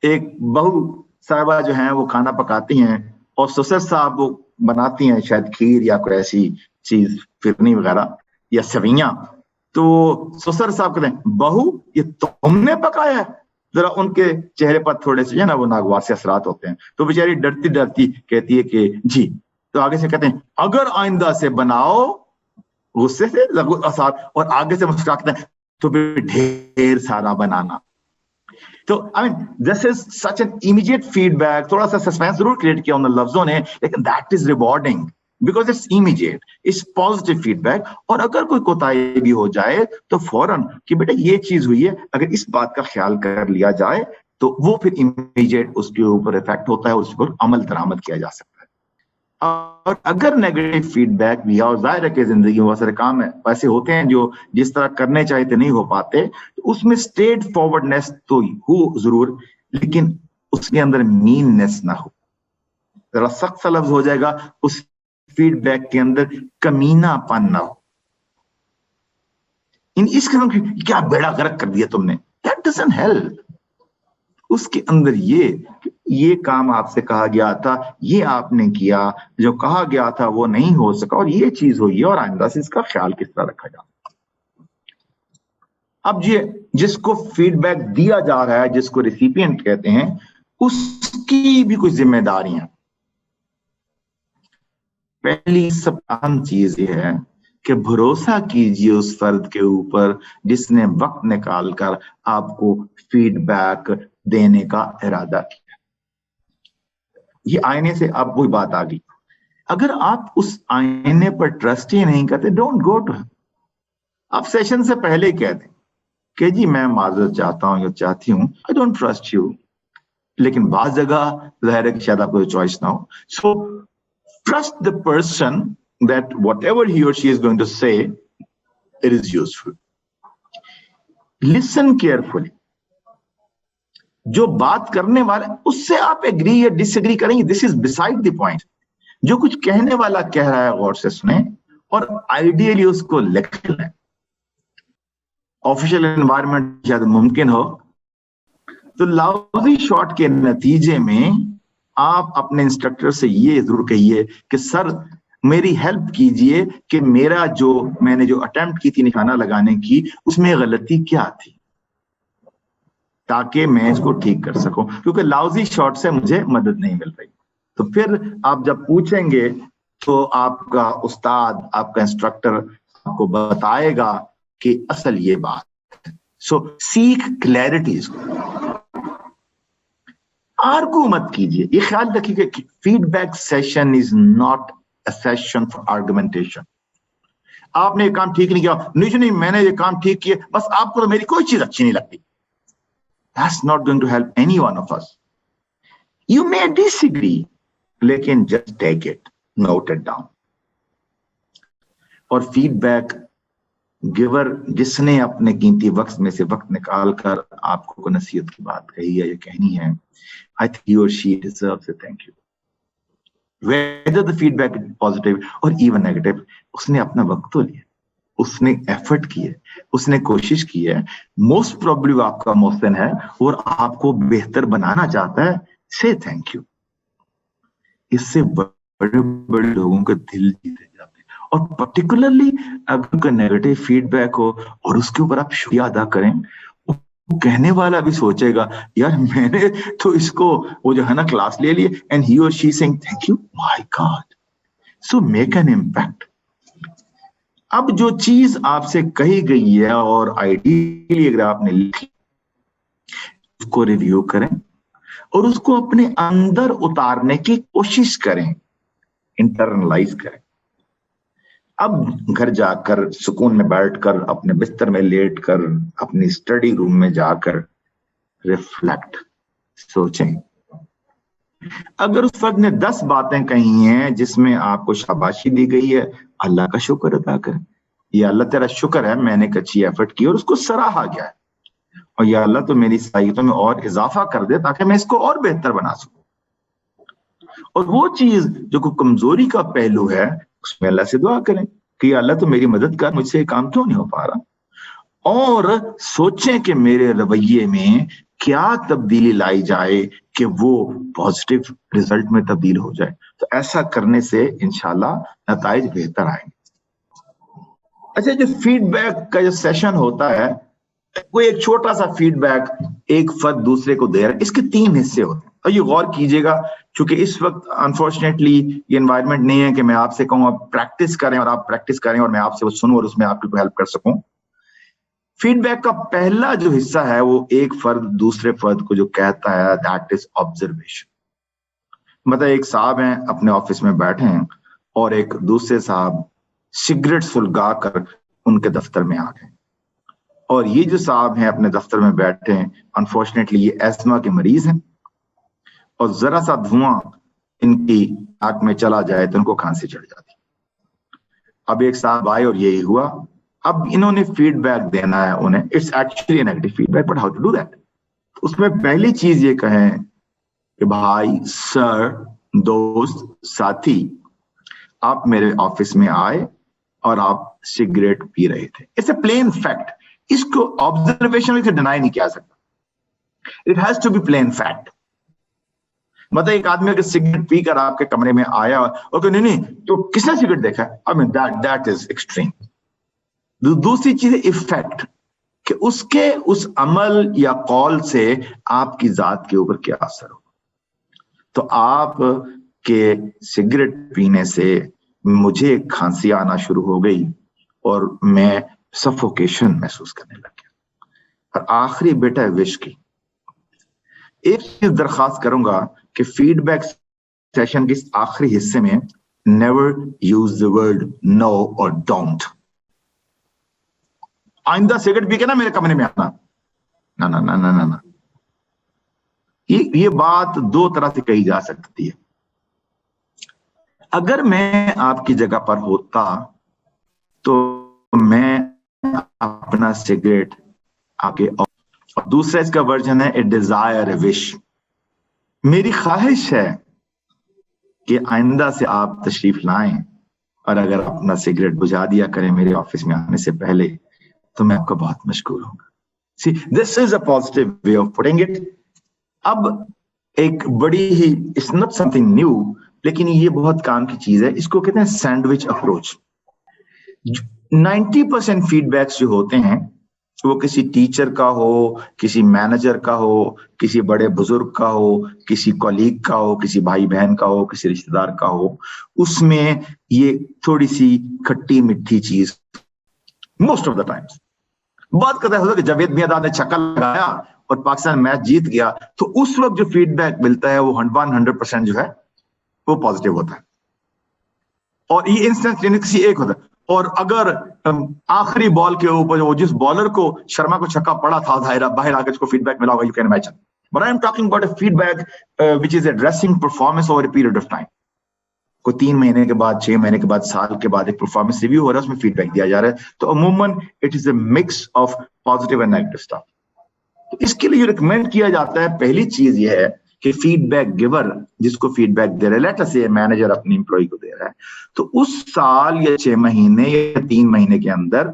एक बहू साहिबा जो है वो खाना पकाती हैं और ससुर साहब वो बनाती हैं शायद खीर या कोई ऐसी चीज, फिरनी वगैरह या सवियां। तो ससुर साहब कहते हैं, बहू ये तुमने पकाया है? जरा उनके चेहरे पर थोड़े से ना वो नागवार से असरात होते हैं, तो बेचारी डरती डरती कहती है कि जी। तो आगे से कहते हैं, अगर आइंदा से बनाओ, गुस्से से और आगे से मुस्कुराते हैं, तो भी ढेर सारा बनाना। तो I mean this is such an immediate feedback. थोड़ा सा सस्पेंस जरूर क्रिएट किया उन लफ्जों ने, लेकिन that is rewarding because it's immediate, it's positive feedback. और अगर कोई कोताही भी हो जाए तो फौरन कि बेटा ये चीज हुई है, अगर इस बात का ख्याल कर लिया जाए तो वो फिर इमीडिएट उसके ऊपर इफेक्ट होता है, उसके ऊपर अमल दरामद किया जा सकता है। और अगर नेगेटिव फीडबैक भी, और जाहिर है कि जिंदगी में बहुत सारे काम है ऐसे होते हैं जो जिस तरह करने चाहते नहीं हो पाते, तो उसमें स्ट्रेट फॉरवर्डनेस तो हो जरूर, लेकिन उसके अंदर मीननेस ना हो। जरा सख्त सा लफ्ज हो जाएगा, उस फीडबैक के अंदर कमीनापन ना हो। इस किस्म की क्या बेड़ा गर्क कर दिया तुमने, दैट डजंट हेल्प। उसके अंदर ये काम आपसे कहा गया था, ये आपने किया, जो कहा गया था वो नहीं हो सका, और ये चीज हुई है, और आइंदा से इसका ख्याल किस तरह रखा जाए। अब ये जिसको फीडबैक दिया जा रहा है, जिसको रिसिपिएंट कहते हैं, उसकी भी कुछ जिम्मेदारियां। पहली सब अहम चीज ये है कि भरोसा कीजिए उस फर्द के ऊपर जिसने वक्त निकालकर आपको फीडबैक देने का इरादा किया। ये आईने से अब वही बात आ गई, अगर आप उस आईने पर ट्रस्ट ही नहीं करते, डोंट गो टू। आप सेशन से पहले ही कह दें कि जी मैं माजरत चाहता हूं या चाहती हूं, आई डोंट ट्रस्ट यू। लेकिन बाज जगह जाहिर है कि शायद आपको चॉइस ना हो। सो trust the person that whatever he or she is going to say, it is useful. Listen carefully. जो बात करने वाला उससे आप एग्री या डिसएग्री करेंगे, this is beside the point. जो कुछ कहने वाला कह रहा है गौर से सुने और आइडियली उसको लिख लें। ऑफिशियल एनवायरनमेंट शायद मुमकिन हो तो लाउजी शॉट के नतीजे में आप अपने इंस्ट्रक्टर से ये जरूर कहिए कि सर मेरी हेल्प कीजिए कि मैंने जो अटेम्प्ट की थी निशाना लगाने की, उसमें गलती क्या थी, ताकि मैं इसको ठीक कर सकूं, क्योंकि लाउजी शॉट से मुझे मदद नहीं मिल रही। तो फिर आप जब पूछेंगे तो आपका उस्ताद, आपका इंस्ट्रक्टर आपको बताएगा कि असल ये बात। सो सीक क्लैरिटी। आर्गू मत कीजिए। ये ख्याल रखिए कि feedback session is not a session for argumentation. आपने ये काम ठीक नहीं किया, नहीं मैंने ये काम ठीक किया, बस आपको तो मेरी कोई चीज अच्छी नहीं लगती। That's not going to help any one of us. You may disagree, लेकिन just take it, note it down. और फीडबैक गिवर जिसने अपने कीमती वक्त में से वक्त निकाल कर आपको को नसीहत की बात कही है या कहनी है, I think he or she deserves a thank you. Whether the feedback is positive or even negative, उसने अपना वक्त तो लिया, उसने एफर्ट किए, उसने कोशिश की है, मोस्ट प्रोबेबली आपका मोहसिन है और आपको बेहतर बनाना चाहता है, से थैंक यू। इससे बड़े बड़े लोगों के दिल जीते जाते हैं। और पर्टिकुलरली अगर कोई नेगेटिव फीडबैक हो और उसके ऊपर आप शुक्रिया अदा करें, वो कहने वाला भी सोचेगा यार मैंने तो इसको वो जो है ना क्लास ले लिए, एंड ही और she saying thank you, my God. So make an impact. अब जो चीज आपसे कही गई है और आइडियली अगर आपने लिखी, उसको रिव्यू करें और उसको अपने अंदर उतारने की कोशिश करें, इंटरनलाइज करें। अब घर जाकर सुकून में बैठकर अपने बिस्तर में लेटकर अपनी स्टडी रूम में जाकर रिफ्लेक्ट, सोचें। अगर उस फर्द ने 10 बातें कही हैं जिसमें आपको शाबाशी दी गई है, अल्लाह का शुक्र अदा करें, ये अल्लाह तेरा शुक्र है मैंने एक अच्छी एफर्ट की और उसको सराहा गया है। और या अल्लाह तो मेरी सलाहियतों में और इजाफा कर दे ताकि मैं इसको और बेहतर बना सकूं। और वो चीज जो कोई कमजोरी का पहलू है उसमें अल्लाह से दुआ करें कि अल्लाह तो मेरी मदद कर, मुझसे ये काम क्यों नहीं हो पा रहा, और सोचें कि मेरे रवैये में क्या तब्दीली लाई जाए कि वो पॉजिटिव रिजल्ट में तब्दील हो जाए। तो ऐसा करने से इंशाल्लाह नताइज बेहतर आएंगे। अच्छा, जो फीडबैक का जो सेशन होता है, कोई एक छोटा सा फीडबैक एक फर्द दूसरे को दे रहा है, इसके 3 हिस्से होते हैं। और ये गौर कीजिएगा, क्योंकि इस वक्त अनफॉर्चुनेटली ये एनवायरनमेंट नहीं है कि मैं आपसे कहूँ आप प्रैक्टिस करें और आप प्रैक्टिस करें और मैं आपसे वो सुनूं और उसमें आपकी हेल्प कर सकूं। फीडबैक का पहला जो हिस्सा है वो एक फर्द दूसरे फर्द को जो कहता है, दैट इज ऑब्जर्वेशन। मतलब एक साहब हैं अपने ऑफिस में बैठे हैं और एक दूसरे साहब सिगरेट सुलगा कर उनके दफ्तर में आ गए, और ये जो साहब हैं अपने दफ्तर में बैठे हैं, अनफॉर्चुनेटली ये एस्मा के मरीज हैं और जरा सा धुआं इनकी नाक में चला जाए तो उनको खांसी चढ़ जाती। अब एक साहब आए और यही हुआ। अब इन्होंने फीडबैक देना है उन्हें, it's actually negative feedback, but how to do that. उसमें पहली चीज ये कहें कि भाई, सर, दोस्त, साथी, आप मेरे ऑफिस में आए और आप सिगरेट पी रहे थे। It's a plain fact. इसको ऑब्जर्वेशन में डिनाई नहीं किया सकता, it has to be plain fact. मतलब एक आदमी अगर सिगरेट पीकर आपके कमरे में आया और नहीं नहीं तो किसने सिगरेट देखा, I mean that is extreme. दूसरी चीज है इफेक्ट, कि उसके उस अमल या कौल से आपकी जात के ऊपर क्या असर हो। तो आप के सिगरेट पीने से मुझे खांसी आना शुरू हो गई और मैं सफोकेशन महसूस करने लग गया। और आखिरी बेटा है विश की। एक चीज दरखास्त करूंगा कि फीडबैक सेशन के इस आखिरी हिस्से में never use the word no और डोंट। आइंदा सिगरेट पी के ना मेरे कमरे में आना, ना ना ना ना ना ना। ये बात 2 तरह से कही जा सकती है। अगर मैं आपकी जगह पर होता तो मैं अपना सिगरेट आगे, और दूसरा इसका वर्जन है ए डिजायर, ए विश। मेरी ख्वाहिश है कि आइंदा से आप तशरीफ लाएं और अगर अपना सिगरेट बुझा दिया करें मेरे ऑफिस में आने से पहले, तो मैं आपका बहुत मशकूर होगा। See, this is a positive way of putting it. अब एक बड़ी ही, इट्स नॉट समथिंग न्यू, लेकिन ये बहुत काम की चीज है, इसको कहते हैं सैंडविच अप्रोच। 90% फीडबैक्स जो होते हैं वो किसी टीचर का हो, किसी मैनेजर का हो, किसी बड़े बुजुर्ग का हो, किसी कॉलीग का हो, किसी भाई बहन का हो, किसी रिश्तेदार का हो, उसमें ये थोड़ी सी खट्टी मीठी चीज मोस्ट ऑफ द टाइम्स। बात करता है कि जावेद मियांदाद ने छक्का लगाया और पाकिस्तान मैच जीत गया, तो उस वक्त जो फीडबैक मिलता है वो 100% जो है वो पॉजिटिव होता है, और ये इंस्टेंस किसी एक होता है। और अगर आखिरी बॉल के ऊपर वो जिस बॉलर को शर्मा को छक्का पड़ा था बाहर आकर उसको फीडबैक मिला होगा, you can imagine. But I am talking about a feedback which is addressing performance over a period of time. को 3 महीने के बाद, 6 महीने के बाद, साल के बाद एक परफॉर्मेंस रिव्यू हो रहा है, उसमें फीडबैक दिया जा रहा है। तो अमूमन it is a mix of positive and negative stuff. तो इसके लिए रिकमेंड किया जाता है, पहली चीज ये है कि फीडबैक गिवर जिसको फीडबैक दे रहा है, लेट अस से मैनेजर अपनी एम्प्लॉय को दे रहा है, तो उस साल या 6 महीने या 3 महीने के अंदर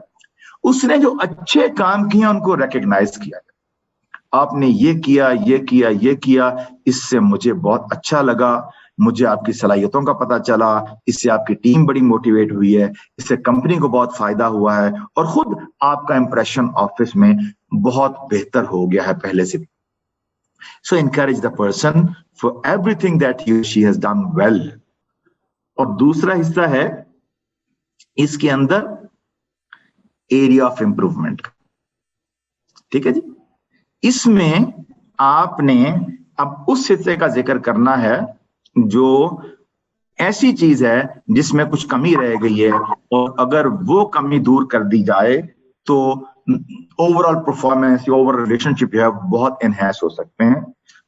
उसने जो अच्छे काम किए उनको रिकॉग्नाइज किया। आपने ये किया, ये किया, ये किया, इससे मुझे बहुत अच्छा लगा, मुझे आपकी सलाहियतों का पता चला, इससे आपकी टीम बड़ी मोटिवेट हुई है, इससे कंपनी को बहुत फायदा हुआ है, और खुद आपका इंप्रेशन ऑफिस में बहुत बेहतर हो गया है पहले से। So encourage the person for everything that he or she has done well. और दूसरा हिस्सा है इसके अंदर एरिया ऑफ इंप्रूवमेंट। ठीक है जी, इसमें आपने अब उस हिस्से का जिक्र करना है जो ऐसी चीज है जिसमें कुछ कमी रह गई है, और अगर वो कमी दूर कर दी जाए तो ओवरऑल परफॉर्मेंस या ओवरऑल रिलेशनशिप जो है बहुत एनहांस हो सकते हैं।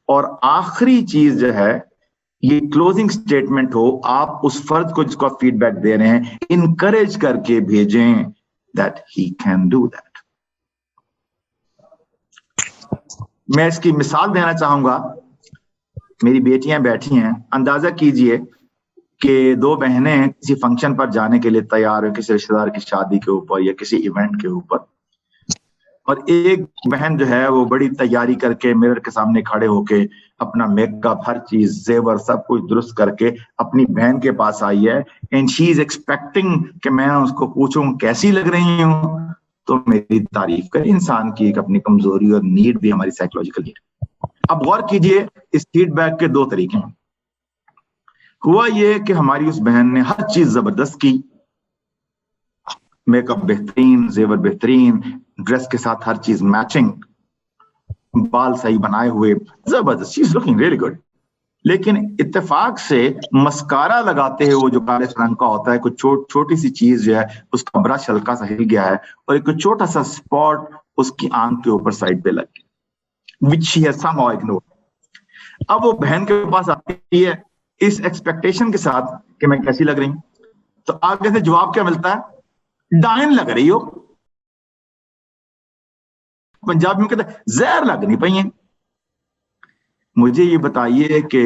और आखिरी चीज जो है, ये क्लोजिंग स्टेटमेंट हो, आप उस फर्द को जिसको फीडबैक दे रहे हैं इनकरेज करके भेजें that he can do that. मैं इसकी मिसाल देना चाहूंगा, मेरी बेटियां बैठी हैं, अंदाजा कीजिए कि दो बहनें किसी फंक्शन पर जाने के लिए तैयार हैं, किसी रिश्तेदार की शादी के ऊपर या किसी इवेंट के ऊपर, और एक बहन जो है वो बड़ी तैयारी करके मिरर के सामने खड़े होके अपना मेकअप, हर चीज, जेवर, सब कुछ दुरुस्त करके अपनी बहन के पास आई है, एंड शी इज एक्सपेक्टिंग कि मैं उसको पूछूं कैसी लग रही हूँ, तो मेरी तारीफ करे। इंसान की एक अपनी कमजोरी और नीड भी हमारी साइकोलॉजिकल नीड। अब गौर कीजिए, इस फीडबैक के दो तरीके हैं। हुआ ये कि हमारी उस बहन ने हर चीज जबरदस्त की, मेकअप बेहतरीन, जेवर बेहतरीन, ड्रेस के साथ हर चीज मैचिंग, बाल सही बनाए हुए, जबरदस्त, she is looking really good. लेकिन इत्तेफाक से मस्कारा लगाते हुए, वो जो काले रंग का होता है, कुछ छोटी सी चीज जो है उसका ब्रश हल्का सा हिल गया है और एक छोटा सा स्पॉट उसकी आंख के ऊपर साइड पे लग गया, which she has somehow ignored. अब वो बहन के पास आती है इस एक्सपेक्टेशन के साथ कि मैं कैसी लग रही हूं, तो आगे से जवाब क्या मिलता है? डायन लग रही हो। पंजाबी में कहते हैं जहर लगनी पई। मुझे ये बताइए कि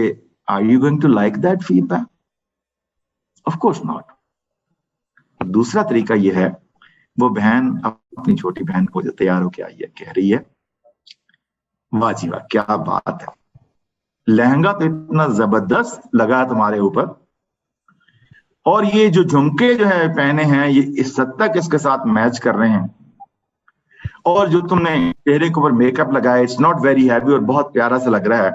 are you going to like that feedback? Of course not. दूसरा तरीका ये है, वो बहन अपनी छोटी बहन को जो तैयार होके आई है, कह रही है वाह जी वाह, क्या बात है, लहंगा तो इतना जबरदस्त लगा तुम्हारे ऊपर, और ये जो झुमके जो है पहने हैं ये इस हद तक इसके साथ मैच कर रहे हैं, और जो तुमने चेहरे के ऊपर मेकअप लगाया इट्स नॉट वेरी हैवी और बहुत प्यारा सा लग रहा है,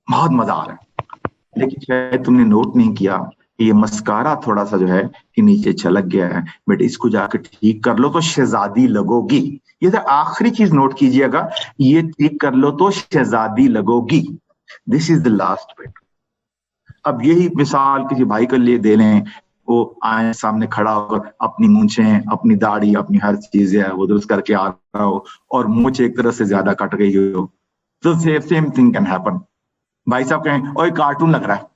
बहुत मजा आ रहा है। लेकिन शायद तुमने नोट नहीं किया कि ये मस्कारा थोड़ा सा जो है कि नीचे छलक गया है, बेटे इसको जाकर ठीक कर लो तो शहजादी लगोगी। ये तो आखिरी चीज नोट कीजिएगा, ये ठीक कर लो तो शहजादी लगोगी। This is the last bit. अब यही मिसाल किसी भाई के लिए दे लें, वो आए सामने खड़ा होकर अपनी मूंछें, अपनी दाढ़ी, अपनी हर चीज है वो दुरुस्त करके आ रहा हो और मूंछ एक तरह से ज्यादा कट गई हो, तो सेम थिंग कैन हैपन। भाई साहब कहें और कार्टून लग रहा है।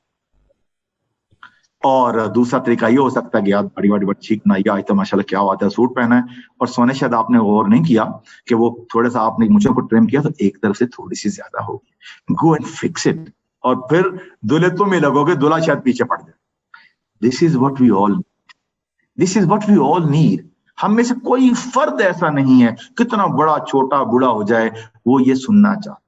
और दूसरा तरीका ये हो सकता है कि यार बड़ी बड़ी चीखना, या तो माशाल्लाह क्या बात है, सूट पहना है, और सोने शायद आपने गौर नहीं किया कि वो थोड़ा सा आपने मूंछों को ट्रिम किया तो एक तरफ से थोड़ी सी ज्यादा होगी। गो एंड फिक्स इट, और फिर दूल्हे तुम ही लगोगे, दूल्हा शायद पीछे पड़ जाए। This is what we all, this is what we all need. हम में से कोई फर्द ऐसा नहीं है, कितना बड़ा छोटा बूढ़ा हो जाए, वो ये सुनना चाहता है।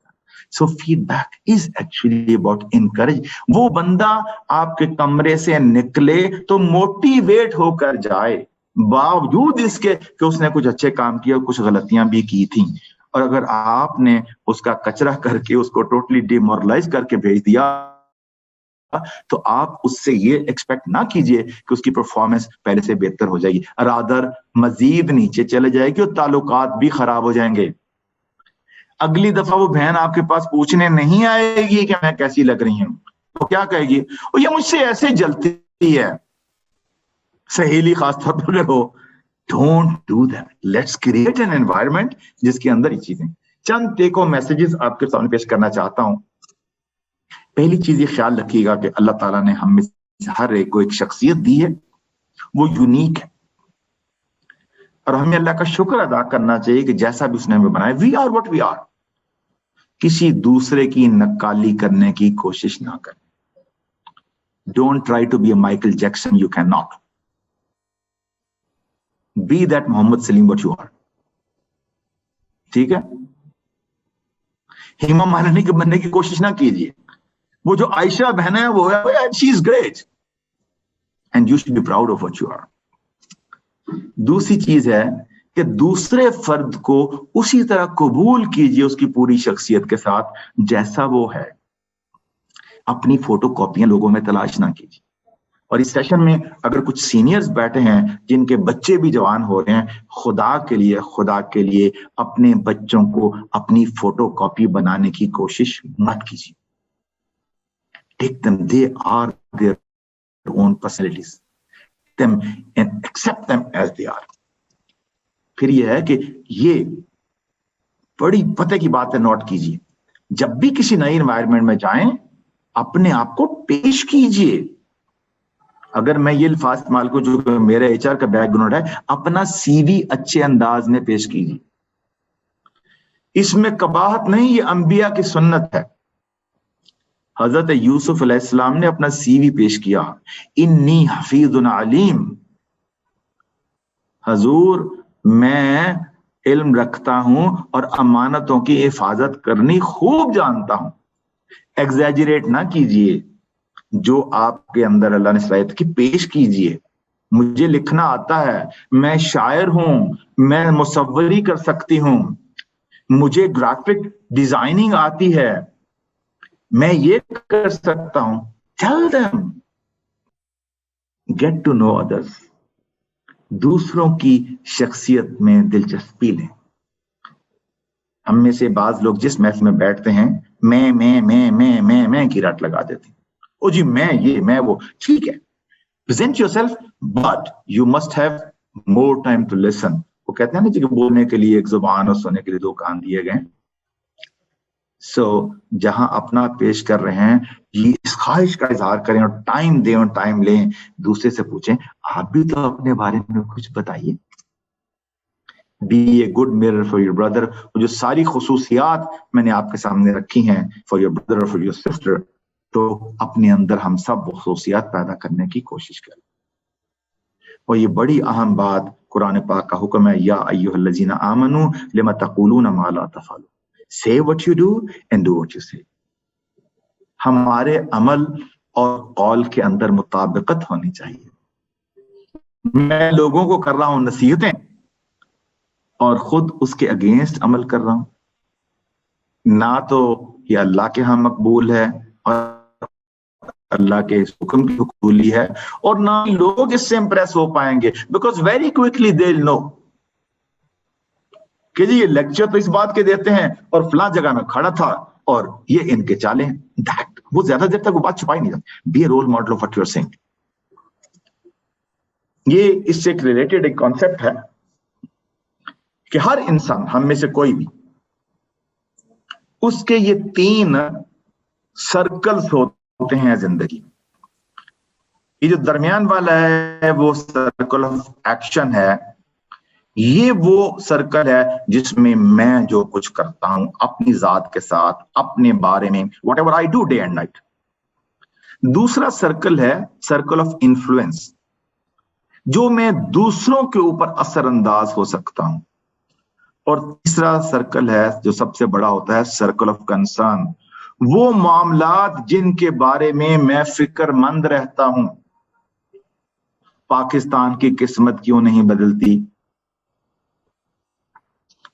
So feedback is actually about encourage. वो बंदा आपके कमरे से निकले तो मोटिवेट होकर जाए, बावजूद इसके कि उसने कुछ अच्छे काम किए और कुछ गलतियां भी की थी। और अगर आपने उसका कचरा करके उसको टोटली डिमोरलाइज करके भेज दिया, तो आप उससे ये एक्सपेक्ट ना कीजिए कि उसकी परफॉर्मेंस पहले से बेहतर हो जाएगी, रादर मजीद नीचे चले जाएगी और ताल्लुकात भी खराब हो जाएंगे। अगली दफा वो बहन आपके पास पूछने नहीं आएगी कि मैं कैसी लग रही हूं, तो क्या कहेगी? और ये मुझसे ऐसे जलती है। सहेली खासतौर पर हो, don't do that. Let's create an environment जिसके अंदर ये चीजें। चंद टेको मैसेजेस आपके सामने पेश करना चाहता हूं। पहली चीज ये ख्याल रखिएगा कि अल्लाह ताला ने हम में हर एक को एक शख्सियत दी है, वो यूनिक है, और हमें अल्लाह का शुक्र अदा करना चाहिए कि जैसा भी उसने हमें बनाया, we are what we are. किसी दूसरे की नक्काली करने की कोशिश ना करें। Don't try to be a Michael Jackson, you can not be that Mohammad Salim what you are. ठीक है? हेमा मालिनी के बनने की कोशिश ना कीजिए। वो जो आयशा बहन है वो है, she is great and you should be proud of what you are. दूसरी चीज है कि दूसरे फर्द को उसी तरह कबूल कीजिए उसकी पूरी शख्सियत के साथ जैसा वो है। अपनी फोटो कॉपियां लोगों में तलाश ना कीजिए। और इस सेशन में अगर कुछ सीनियर्स बैठे हैं जिनके बच्चे भी जवान हो रहे हैं, खुदा के लिए अपने बच्चों को अपनी फोटो कॉपी बनाने की कोशिश मत कीजिए। Take them, they are their own personalities, them and accept them as they are। फिर यह है कि ये बड़ी पते की बात है, नोट कीजिए, जब भी किसी नई एनवायरनमेंट में जाएं अपने आप को पेश कीजिए। अगर मैं ये अल्फाज इस्तेमाल को जो मेरे एचआर का बैकग्राउंड है, अपना सीवी अच्छे अंदाज में पेश कीजिए। इसमें कबाहत नहीं, ये अंबिया की सुन्नत है। हजरत यूसुफ अलैहिस्सलाम ने अपना सीवी पेश किया, इन्नी हफीजुन अलीम, हजूर मैं इल्म रखता हूं और अमानतों की हिफाजत करनी खूब जानता हूं। एग्जैजरेट ना कीजिए, जो आपके अंदर अल्लाह ने सलाहियत की पेश कीजिए। मुझे लिखना आता है, मैं शायर हूं, मैं मुसव्वरी कर सकती हूं, मुझे ग्राफिक डिजाइनिंग आती है, मैं ये कर सकता हूं। Tell them, get to know others, दूसरों की शख्सियत में दिलचस्पी लें। हम में से बाज लोग जिस महफिल में बैठते हैं, मैं की रट लगा देते हैं। ओ जी मैं ये मैं वो, ठीक है, present yourself, but you must have more time to listen। वो कहते हैं ना जी कि बोलने के लिए एक जुबान और सुनने के लिए दो कान दिए गए। जहां अपना पेश कर रहे हैं, ये इस ख्वाहिश का इजहार करें और टाइम दें और टाइम लें, दूसरे से पूछें आप भी तो अपने बारे में कुछ बताइए। Be a good mirror for your brother. जो सारी खुसूसियात मैंने आपके सामने रखी हैं फॉर योर ब्रदर और फॉर योर सिस्टर, तो अपने अंदर हम सब खुसूसियात पैदा करने की कोशिश करें। और ये बड़ी अहम बात, कुरान पाक का हुक्म है, या अय्युहल्लज़ीना आमनू लिमा तक़ूलूना मा ला तफ़अलून, say what you do and do what you say। हमारे अमल और कौल के अंदर मुताबिकत होनी चाहिए। मैं लोगों को कर रहा हूं नसीहतें और खुद उसके अगेंस्ट अमल कर रहा हूं, ना तो ये अल्लाह के यहाँ मकबूल है और अल्लाह के हुक्म की कबूली है, और ना लोग इससे इंप्रेस हो पाएंगे, because very quickly they will know कि जी ये लेक्चर तो इस बात के देते हैं और फलां जगह में खड़ा था और ये इनके चाले हैं। दैट वो ज्यादा देर तक वो बात छुपाई नहीं जाती। Be a role model of what you are saying. ये इससे रिलेटेड एक कॉन्सेप्ट है कि हर इंसान, हम में से कोई भी, उसके ये 3 सर्कल्स होते हैं जिंदगी। ये जो दरमियान वाला है वो सर्कल ऑफ एक्शन है। ये वो सर्कल है जिसमें मैं जो कुछ करता हूं अपनी जात के साथ, अपने बारे में, what ever I do day and night. दूसरा सर्कल है सर्कल ऑफ इन्फ्लुएंस, जो मैं दूसरों के ऊपर असरअंदाज हो सकता हूं। और तीसरा सर्कल है जो सबसे बड़ा होता है, सर्कल ऑफ कंसर्न, वो मामलात जिनके बारे में मैं फिक्रमंद रहता हूं। पाकिस्तान की किस्मत क्यों नहीं बदलती,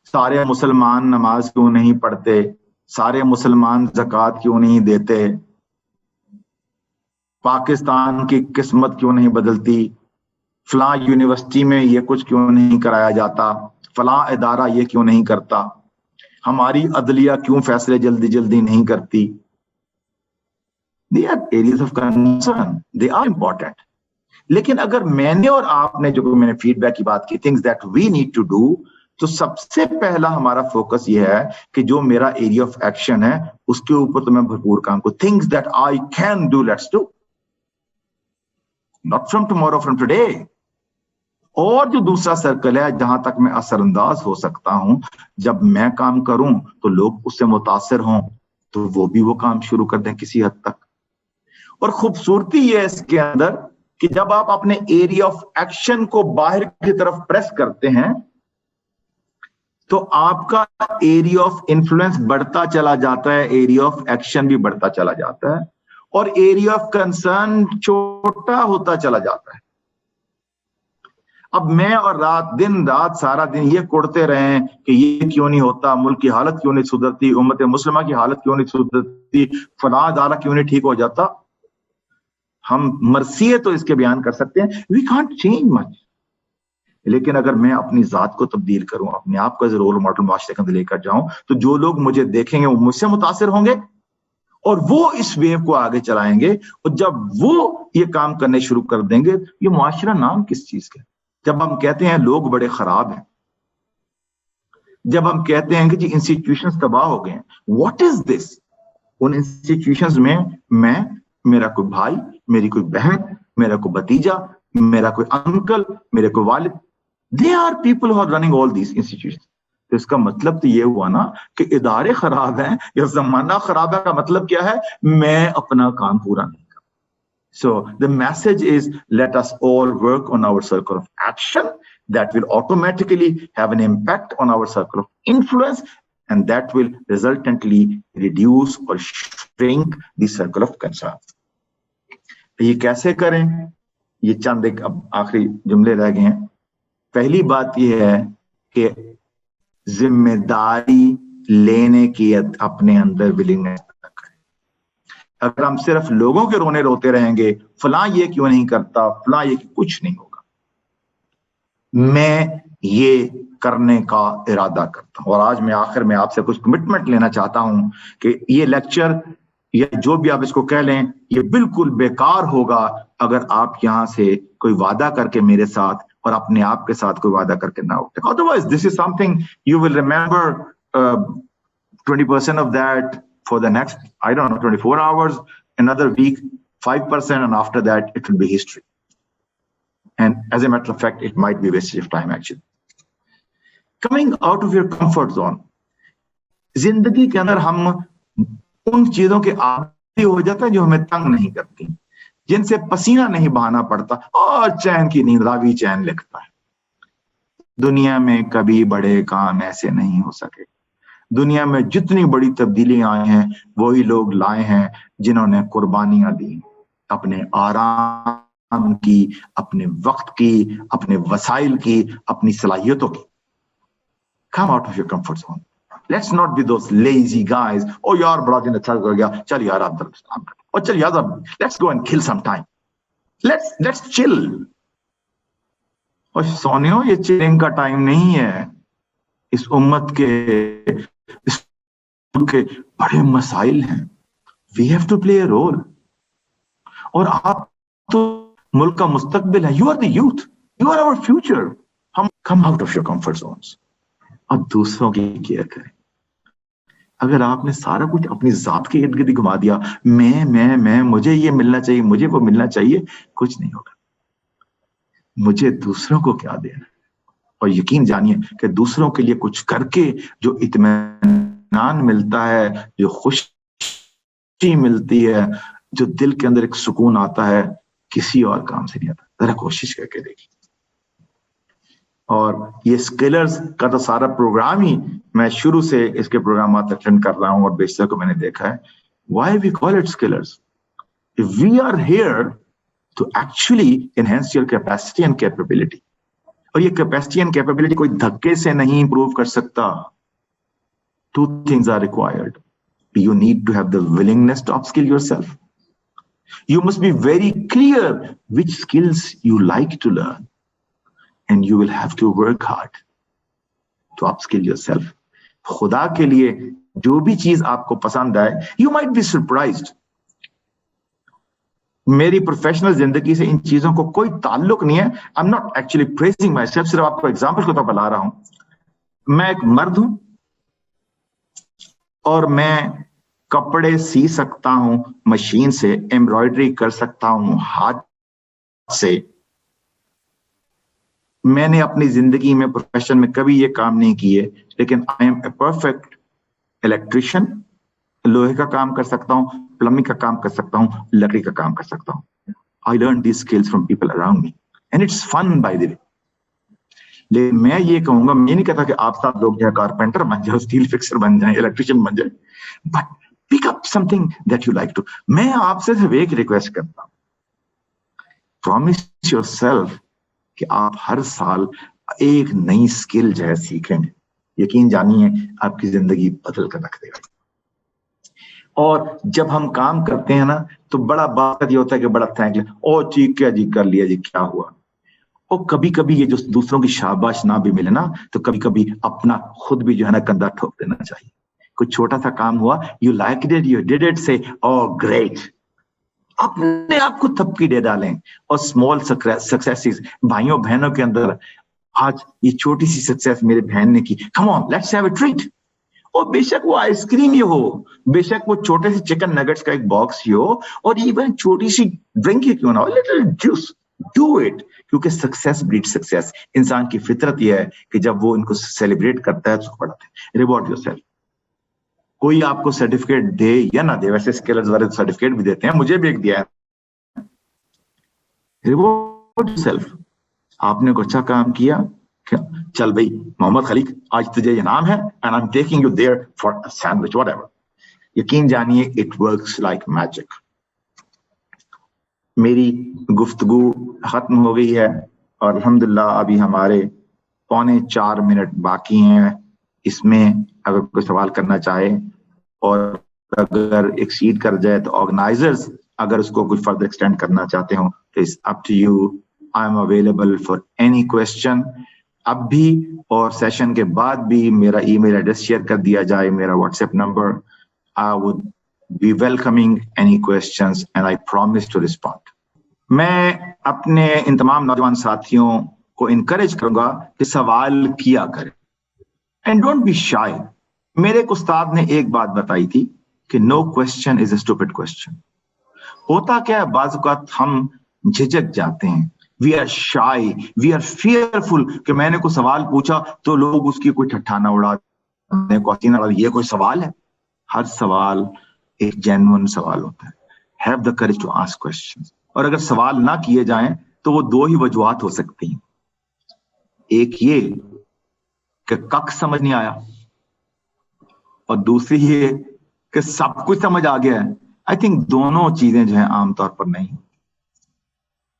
सारे मुसलमान नमाज क्यों नहीं पढ़ते, सारे मुसलमान ज़कात क्यों नहीं देते, पाकिस्तान की किस्मत क्यों नहीं बदलती, फलां यूनिवर्सिटी में ये कुछ क्यों नहीं कराया जाता, फलां इदारा ये क्यों नहीं करता, हमारी अदलिया क्यों फैसले जल्दी जल्दी नहीं करती। They are areas of concern, they are important। लेकिन अगर मैंने और आपने जो मैंने फीडबैक की बात की, things that we need to do, तो सबसे पहला हमारा फोकस ये है कि जो मेरा एरिया ऑफ एक्शन है उसके ऊपर तो मैं भरपूर काम करूं। Things that I can do, let's do, not from tomorrow, from today. और जो दूसरा सर्कल है जहां तक मैं असरअंदाज हो सकता हूं, जब मैं काम करूं तो लोग उससे मुतासिर हों, तो वो भी वो काम शुरू कर दें किसी हद तक। और खूबसूरती ये है इसके अंदर कि जब आप अपने एरिया ऑफ एक्शन को बाहर की तरफ प्रेस करते हैं तो आपका एरिया ऑफ इन्फ्लुएंस बढ़ता चला जाता है, एरिया ऑफ एक्शन भी बढ़ता चला जाता है, और एरिया ऑफ कंसर्न छोटा होता चला जाता है। अब मैं और दिन रात सारा दिन ये कोड़ते रहे कि ये क्यों नहीं होता, मुल्क की हालत क्यों नहीं सुधरती, उम्मत मुस्लिमा की हालत क्यों नहीं सुधरती, फलां अदारा क्यों नहीं ठीक हो जाता। हम मर्सिये तो इसके बयान कर सकते हैं, वी कांट चेंज मच। लेकिन अगर मैं अपनी जात को तब्दील करूं, अपने आप को एज रोल मॉडल माशरे के अंदर लेकर जाऊं, तो जो लोग मुझे देखेंगे वो मुझसे मुतासिर होंगे और वो इस वेव को आगे चलाएंगे। और जब वो ये काम करने शुरू कर देंगे, ये मुआशरा नाम किस चीज का? जब हम कहते हैं लोग बड़े खराब हैं, जब हम कहते हैं कि जी इंस्टीट्यूशंस तबाह हो गए हैं, व्हाट इज दिस? उन इंस्टीट्यूशंस में मैं, मेरा कोई भाई, मेरी कोई बहन, मेरा कोई भतीजा, मेरा कोई अंकल, मेरे कोई वालिद, they are people who are running all these institutions। तो इसका मतलब तो ये हुआ ना कि इदारे खराब हैं या जमाना खराब है, का मतलब क्या है, मैं अपना काम पूरा नहीं कर। So the message is, let us all work on our circle of action that will automatically have an impact on our circle of influence, and that will resultantly reduce or shrink the circle of concern. ये कैसे करें, ये चंद एक अब आखिरी जुमले रह गए हैं। पहली बात ये है कि जिम्मेदारी लेने की अपने अंदर विलिंगनेस करें। अगर हम सिर्फ लोगों के रोने रोते रहेंगे, फलां ये क्यों नहीं करता, फलां ये, कुछ नहीं होगा। मैं ये करने का इरादा करता हूं। और आज मैं आखिर में आपसे कुछ कमिटमेंट लेना चाहता हूं कि ये लेक्चर या जो भी आप इसको कह लें, ये बिल्कुल बेकार होगा अगर आप यहां से कोई वादा करके मेरे साथ और अपने आप के साथ कोई वादा करके ना उठे। Otherwise, this is something you will remember 20% of that for the next, I don't know, 24 hours, another week, 5%, and after that, it will be history. And as a matter of fact, it might be a wastage of time actually. Coming out of your comfort zone, जिंदगी के अंदर हम उन चीजों के आदी हो जाता है जो हमें तंग नहीं करती, जिनसे पसीना नहीं बहाना पड़ता और चैन की नींद रावी चैन लिखता है। दुनिया में कभी बड़े काम ऐसे नहीं हो सके। दुनिया में जितनी बड़ी तब्दीलियां आई हैं वही लोग लाए हैं जिन्होंने कुर्बानियां दी, अपने आराम की, अपने वक्त की, अपने वसाइल की, अपनी सलाहियतों की। Come out of your comfort zone. Let's not be those lazy guys. Oh यार बड़ा दिन अच्छा हो गया, चल यार आप काम कर, और चल यार let's go and kill some time. Let's chill. और सोनियो, ये चिलिंग का टाइम नहीं है। इस उम्मत के बड़े मसाइल हैं। We have to play a role. और आप तो मुल्क का मुस्तकबिल है। You are the youth. You are our future. हम come out of your comfort zones. अब दूसरों की केयर करें। अगर आपने सारा कुछ अपनी जात के इर्द गिर्द घुमा दिया, मैं, मुझे ये मिलना चाहिए, मुझे वो मिलना चाहिए, कुछ नहीं होगा। मुझे दूसरों को क्या देना, और यकीन जानिए कि दूसरों के लिए कुछ करके जो इत्मीनान मिलता है, जो खुशी मिलती है, जो दिल के अंदर एक सुकून आता है, किसी और काम से नहीं आता। जरा कोशिश करके देखिए। और ये स्किलर्स का तो सारा प्रोग्राम ही मैं शुरू से इसके प्रोग्राम अटेंड कर रहा हूं और बेशतर को मैंने देखा है। Why we call it skillers? If we are here to actually enhance your capacity and capability, और ये capacity and capability कोई धक्के से नहीं improve कर सकता। Two things are required. You need to have the willingness to upskill yourself. You must be very clear which skills you like to learn. And you will have to work hard to upskill yourself. खुदा के लिए जो भी चीज आपको पसंद आए, you might be surprised. मेरी प्रोफेशनल जिंदगी से इन चीजों को कोई ताल्लुक नहीं है। I'm not actually praising myself, सिर्फ आपको एग्जाम्पल को तो बता रहा हूं। मैं एक मर्द हूं और मैं कपड़े सी सकता हूं मशीन से, एम्ब्रॉयडरी कर सकता हूं हाथ से। मैंने अपनी जिंदगी में प्रोफेशन में कभी ये काम नहीं किए, लेकिन I am a perfect electrician. लोहे का काम कर सकता हूँ, प्लम्बिंग का काम कर सकता हूँ, लकड़ी का काम कर सकता हूँ। I learn these skills from people around me and it's fun by the way. लेकिन मैं ये कहूंगा, मैं नहीं कहता कि आप सब लोग जो है कारपेंटर बन जाओ, स्टील फिक्सर बन जाए, इलेक्ट्रिशियन बन जाए, but pick up something that you like to. मैं आपसे सिर्फ एक रिक्वेस्ट करता हूँ, प्रॉमिस योरसेल्फ कि आप हर साल एक नई स्किल जो है सीखेंगे। यकीन जानिए आपकी जिंदगी बदल कर रख देगा। और जब हम काम करते हैं ना, तो बड़ा बात ये होता है कि बड़ा थैंक यू, ओ ठीक है जी, कर लिया जी, क्या हुआ। और कभी कभी ये जो दूसरों की शाबाश ना भी मिले ना, तो कभी कभी अपना खुद भी जो है ना कंधा ठोक देना चाहिए। कुछ छोटा सा काम हुआ, you like it, you did it, से ओ ग्रेट। अपने आप को थपकी दे डालें। और स्मॉल सक्सेसेस भाइयों बहनों के अंदर, आज ये छोटी सी सक्सेस मेरे बहन ने की, come on let's have a treat. और बेशक वो आइसक्रीम ही हो, बेशक वो छोटे से चिकन नगेट्स का एक बॉक्स ही हो, और इवन छोटी सी ड्रिंक ही क्यों ना हो, लिटिल जूस, डू इट, क्योंकि सक्सेस ब्रीड सक्सेस। इंसान की फितरत यह है कि जब वो इनको सेलिब्रेट करता है तो बढ़ाता है। Reward yourself. कोई आपको सर्टिफिकेट दे या ना दे, वैसे स्किलर्स वाले सर्टिफिकेट भी देते हैं, मुझे भी एक दिया है। Reward yourself. आपने कुछ अच्छा काम किया, चल भाई मोहम्मद खलीक, आज तुझे ये नाम है and I am taking you there for a sandwich, whatever. यकीन जानिए इट वर्क्स लाइक मैजिक। मेरी गुफ्तगू खत्म हो गई है और अल्हम्दुलिल्लाह अभी हमारे 3.25 मिनट बाकी हैं। इसमें अगर कोई सवाल करना चाहे और अगर एक्सीड कर जाए तो ऑर्गेनाइजर्स अगर उसको कोई फर्दर एक्सटेंड करना चाहते हो तो it's up to you. I am available for any question. अब भी और सेशन के बाद भी मेरा ईमेल एड्रेस शेयर कर दिया जाए, मेरा WhatsApp number. I would be welcoming any questions and I promise to respond. मैं अपने इन तमाम नौजवान साथियों को इनकरेज करूंगा कि सवाल किया करें एंड डोंट बी शाय। मेरे एक उस्ताद ने एक बात बताई थी कि no question is a stupid question. होता क्या है, बाज़ औक़ात हम झिझक जाते हैं, we are shy, we are fearful कि मैंने कोई सवाल पूछा तो लोग उसकी कोई ठट्ठाना उड़ा दें, ये कोई सवाल है। हर सवाल एक जेन्युइन सवाल होता है। Have the courage to ask questions. और अगर सवाल ना किए जाएं तो वो दो ही वजूहात हो सकती हैं। एक ये कि कख समझ नहीं आया और दूसरी ये कि सब कुछ समझ आ गया है। आई थिंक दोनों चीजें जो है आमतौर पर नहीं।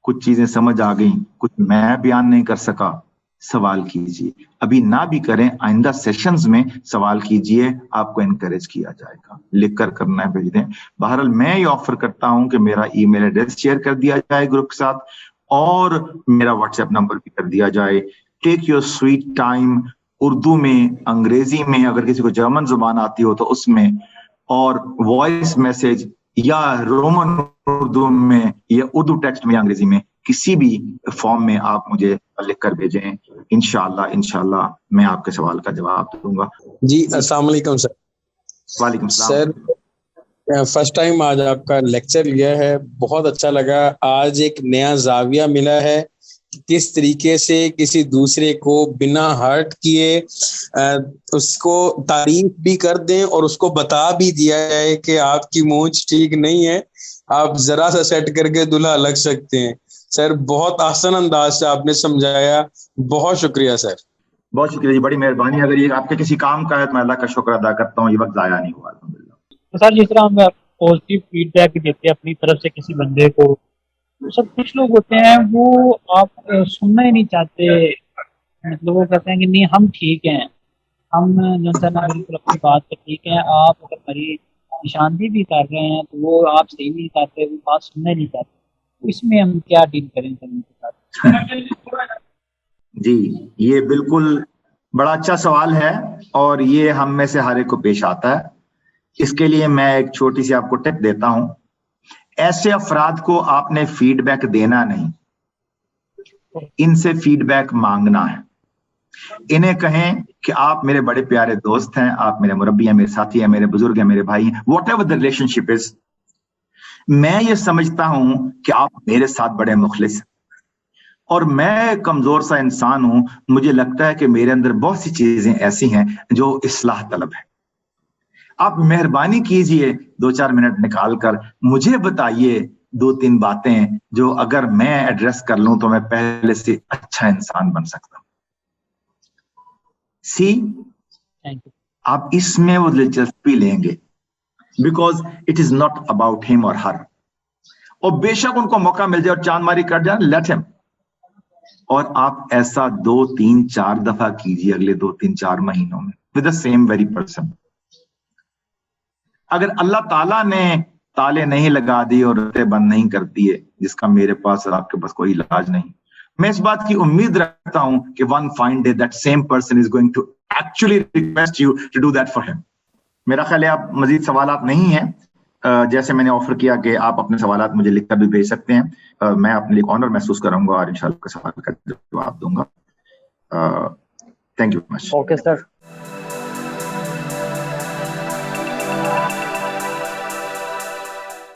कुछ चीजें समझ आ गई, कुछ मैं बयान नहीं कर सका, सवाल कीजिए। अभी ना भी करें, आइंदा सेशंस में सवाल कीजिए, आपको एनकरेज किया जाएगा। लिखकर करना है, भेज दें। बहरहाल मैं ये ऑफर करता हूं कि मेरा ईमेल एड्रेस शेयर कर दिया जाए ग्रुप के साथ और मेरा व्हाट्सएप नंबर भी कर दिया जाए। Take your sweet time, Urdu में, अंग्रेजी में, अगर किसी को जर्मन जुबान आती हो तो उसमें, और वॉइस मैसेज या रोमन उर्दू में या उर्दू टेक्स्ट में या अंग्रेजी में, किसी भी फॉर्म में आप मुझे लिख कर भेजें। इंशाल्लाह मैं आपके सवाल का जवाब दूंगा। जी, अस्सलाम वालेकुम सर। वालेकुम सलाम सर, फर्स्ट टाइम आज आपका लेक्चर लिया है, बहुत अच्छा लगा। आज एक नया जाविया मिला है, किस तरीके से किसी दूसरे को बिना हर्ट किए उसको तारीफ भी कर दें और उसको बता भी दिया जाए कि आपकी मूंछ ठीक नहीं है, आप जरा सा सेट करके दूल्हा लग सकते हैं। सर, बहुत आसान अंदाज से आपने समझाया, बहुत शुक्रिया सर। बहुत शुक्रिया जी, बड़ी मेहरबानी। अगर ये आपके किसी काम का है तो मैं अल्लाह का शुक्र अदा करता हूँ, ये वक्त जाया नहीं हुआ अल्हम्दुलिल्लाह। तो सर जिस तरह हम पॉजिटिव फीडबैक देते हैं अपनी तरफ से किसी बंदे को, सब कुछ लोग होते हैं वो आप सुनना ही नहीं चाहते। मतलब वो कहते हैं कि नहीं हम ठीक हैं, हम जो है बिल्कुल अपनी बात पे ठीक है, आप अगर हमारी निशानदी भी कर रहे हैं तो वो आप सही नहीं करते, वो बात सुनना नहीं चाहते। तो इसमें हम क्या डील करें सर उनके साथ? जी, ये बिल्कुल बड़ा अच्छा सवाल है और ये हम में से हर एक को पेश आता है। इसके लिए मैं एक छोटी सी आपको टिप देता हूं। ऐसे अफराद को आपने फीडबैक देना नहीं, इनसे फीडबैक मांगना है। इन्हें कहें कि आप मेरे बड़े प्यारे दोस्त हैं, आप मेरे मुरब्बी हैं, मेरे साथी हैं, मेरे बुजुर्ग हैं, मेरे भाई हैं, what ever the relationship is. मैं ये समझता हूं कि आप मेरे साथ बड़े मुखलिस हैं और मैं कमजोर सा इंसान हूं। मुझे लगता है कि मेरे अंदर बहुत सी चीजें ऐसी हैं जो इस्लाह तलब है। आप मेहरबानी कीजिए 2-4 मिनट निकाल कर मुझे बताइए 2-3 बातें जो अगर मैं एड्रेस कर लूं तो मैं पहले से अच्छा इंसान बन सकता हूं। सी, आप इसमें वो दिलचस्पी लेंगे because it is not about him और हर। और बेशक उनको मौका मिल जाए और चांद मारी कर जाए, लेट हिम। और आप ऐसा 2-3-4 दफा कीजिए अगले 2-3-4 महीनों में with the same very person. अगर अल्लाह ताला ने ताले नहीं लगा दिए और रास्ते बंद नहीं कर दिए, जिसका मेरे पास और आपके पास कोई इलाज नहीं, मैं इस बात की उम्मीद रखता हूं कि one fine day that same person is going to actually request you to do that for him. मेरा ख्याल है आप मजीद सवालात नहीं है, जैसे मैंने ऑफर किया कि आप अपने सवालात मुझे लिखकर भी भेज सकते हैं। मैं अपने लिए ऑनर महसूस करूंगा और इंशाल्लाह सवाल का जवाब दूंगा। Thank you much. Okay sir.